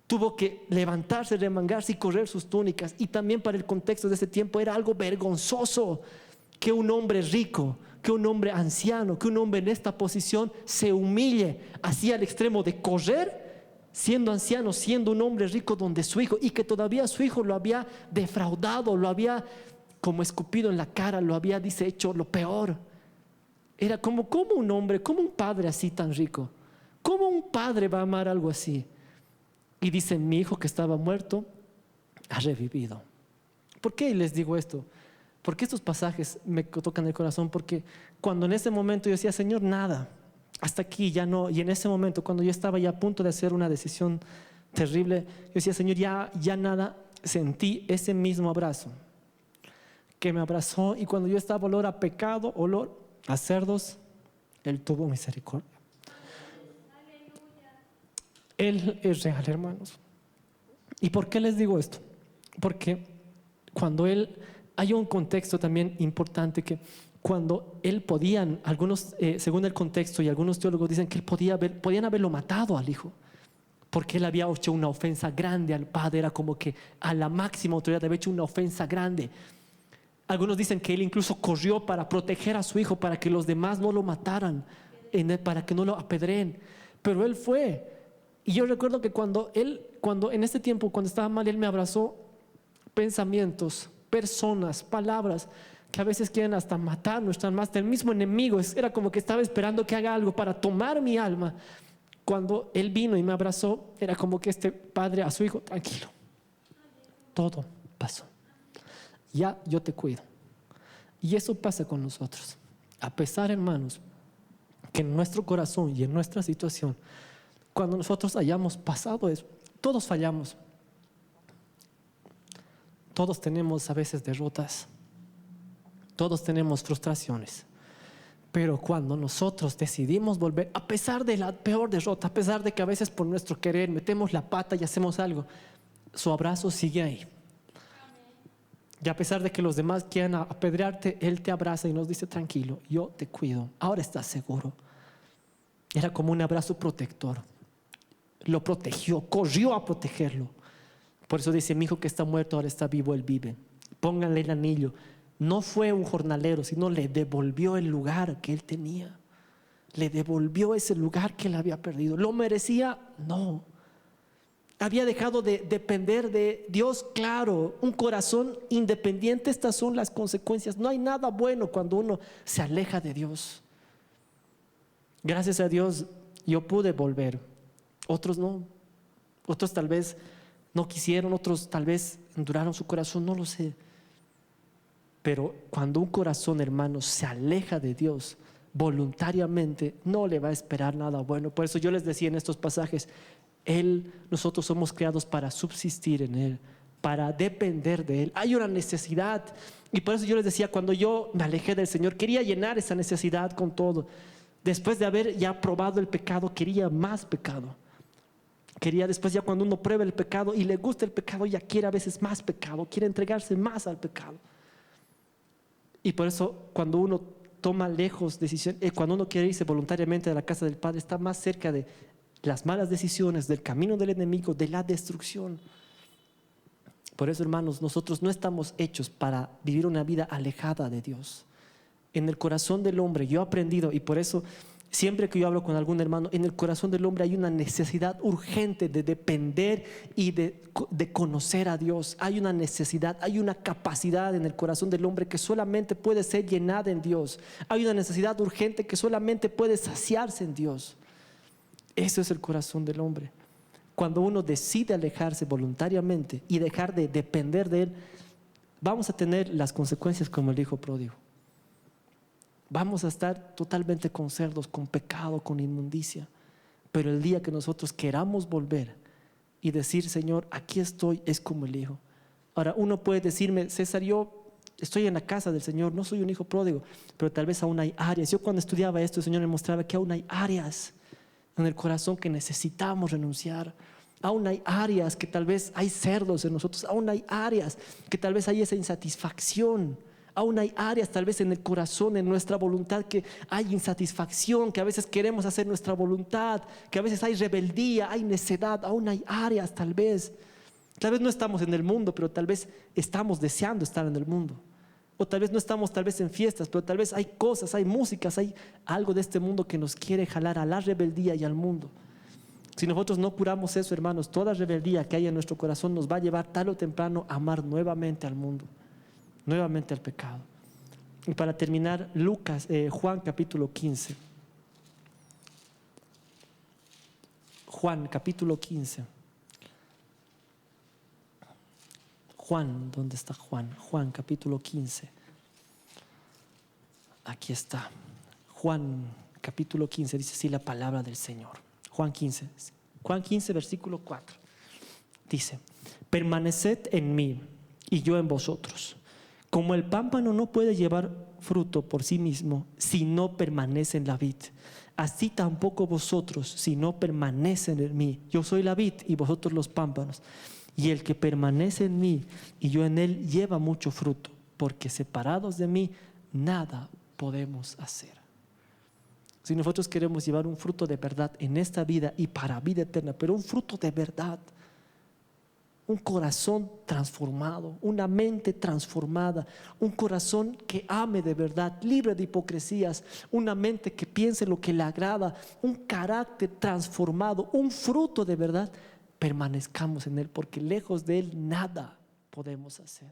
Tuvo que levantarse, remangarse y correr sus túnicas. Y también para el contexto de ese tiempo era algo vergonzoso que un hombre rico, que un hombre anciano, que un hombre en esta posición se humille así al extremo de correr, siendo anciano, siendo un hombre rico donde su hijo, y que todavía su hijo lo había defraudado, lo había como escupido en la cara, lo había, dice, hecho lo peor. Era como un hombre, como un padre así tan rico, ¿cómo un padre va a amar algo así? Y dice, mi hijo que estaba muerto ha revivido. ¿Por qué les digo esto? Porque estos pasajes me tocan el corazón, porque cuando en ese momento yo decía, Señor, nada, hasta aquí ya no. Y en ese momento, cuando yo estaba ya a punto de hacer una decisión terrible, yo decía, Señor, ya nada, sentí ese mismo abrazo que me abrazó. Y cuando yo estaba olor a pecado, olor a cerdos, Él tuvo misericordia. Él es real, hermanos. ¿Y por qué les digo esto? Porque cuando hay un contexto también importante, que cuando él podían, algunos, según el contexto, y algunos teólogos dicen que podían haberlo matado al hijo, porque él había hecho una ofensa grande al Padre, era como que a la máxima autoridad había hecho una ofensa grande. Algunos dicen que él incluso corrió para proteger a su hijo, para que los demás no lo mataran, para que no lo apedreen, pero él fue. Y yo recuerdo que cuando en ese tiempo, cuando estaba mal, él me abrazó, pensamientos, personas, palabras que a veces quieren hasta matarnos, están más del mismo enemigo. Era como que estaba esperando que haga algo para tomar mi alma. Cuando Él vino y me abrazó, era como que este padre a su hijo: tranquilo, todo pasó, ya yo te cuido. Y eso pasa con nosotros. A pesar, hermanos, que en nuestro corazón y en nuestra situación, cuando nosotros hayamos pasado eso, todos fallamos, todos tenemos a veces derrotas, todos tenemos frustraciones. Pero cuando nosotros decidimos volver, a pesar de la peor derrota, a pesar de que a veces por nuestro querer metemos la pata y hacemos algo, su abrazo sigue ahí. Y a pesar de que los demás quieran apedrearte, Él te abraza y nos dice: tranquilo, yo te cuido, ahora estás seguro. Era como un abrazo protector. Lo protegió, corrió a protegerlo. Por eso dice: mi hijo que está muerto ahora está vivo, él vive. Pónganle el anillo. No fue un jornalero, sino le devolvió el lugar que él tenía. Le devolvió ese lugar que él había perdido. ¿Lo merecía? No. Había dejado de depender de Dios, claro. Un corazón independiente, estas son las consecuencias. No hay nada bueno cuando uno se aleja de Dios. Gracias a Dios yo pude volver. Otros no. Otros tal vez no quisieron, otros tal vez enduraron su corazón, no lo sé. Pero cuando un corazón, hermanos, se aleja de Dios voluntariamente, no le va a esperar nada bueno. Por eso yo les decía en estos pasajes: nosotros somos creados para subsistir en Él, para depender de Él. Hay una necesidad. Y por eso yo les decía, cuando yo me alejé del Señor, quería llenar esa necesidad con todo. Después de haber ya probado el pecado, quería más pecado. Quería después, ya cuando uno prueba el pecado y le gusta el pecado, ya quiere a veces más pecado, quiere entregarse más al pecado. Y por eso cuando uno toma lejos decisiones, cuando uno quiere irse voluntariamente de la casa del Padre, está más cerca de las malas decisiones, del camino del enemigo, de la destrucción. Por eso, hermanos, nosotros no estamos hechos para vivir una vida alejada de Dios. En el corazón del hombre, yo he aprendido, y por eso siempre que yo hablo con algún hermano, en el corazón del hombre hay una necesidad urgente de depender y de conocer a Dios. Hay una necesidad, hay una capacidad en el corazón del hombre que solamente puede ser llenada en Dios. Hay una necesidad urgente que solamente puede saciarse en Dios. Eso es el corazón del hombre. Cuando uno decide alejarse voluntariamente y dejar de depender de Él, vamos a tener las consecuencias como el hijo pródigo. Vamos a estar totalmente con cerdos, con pecado, con inmundicia. Pero el día que nosotros queramos volver y decir: Señor, aquí estoy, es como el hijo. Ahora, uno puede decirme: César, yo estoy en la casa del Señor, no soy un hijo pródigo, pero tal vez aún hay áreas. Yo cuando estudiaba esto, el Señor me mostraba que aún hay áreas en el corazón que necesitamos renunciar. Aún hay áreas que tal vez hay cerdos en nosotros. Aún hay áreas que tal vez hay esa insatisfacción. Aún hay áreas tal vez en el corazón, en nuestra voluntad, que hay insatisfacción, que a veces queremos hacer nuestra voluntad, que a veces hay rebeldía, hay necedad. Aún hay áreas tal vez no estamos en el mundo, pero tal vez estamos deseando estar en el mundo. O tal vez no estamos tal vez en fiestas, pero tal vez hay cosas, hay músicas, hay algo de este mundo que nos quiere jalar a la rebeldía y al mundo. Si nosotros no curamos eso, hermanos, toda rebeldía que hay en nuestro corazón nos va a llevar tarde o temprano a amar nuevamente al mundo, nuevamente al pecado. Y para terminar, Juan capítulo 15. Juan capítulo 15. Juan, ¿dónde está Juan? Juan capítulo 15. Aquí está. Juan capítulo 15 dice así la palabra del Señor. Juan 15 versículo 4. Dice: permaneced en mí y yo en vosotros. Como el pámpano no puede llevar fruto por sí mismo si no permanece en la vid, así tampoco vosotros si no permanecen en mí. Yo soy la vid y vosotros los pámpanos. Y el que permanece en mí y yo en él lleva mucho fruto, porque separados de mí nada podemos hacer. Si nosotros queremos llevar un fruto de verdad en esta vida y para vida eterna, pero un fruto de verdad, un corazón transformado, una mente transformada, un corazón que ame de verdad, libre de hipocresías, una mente que piense lo que le agrada, un carácter transformado, un fruto de verdad, permanezcamos en Él, porque lejos de Él nada podemos hacer.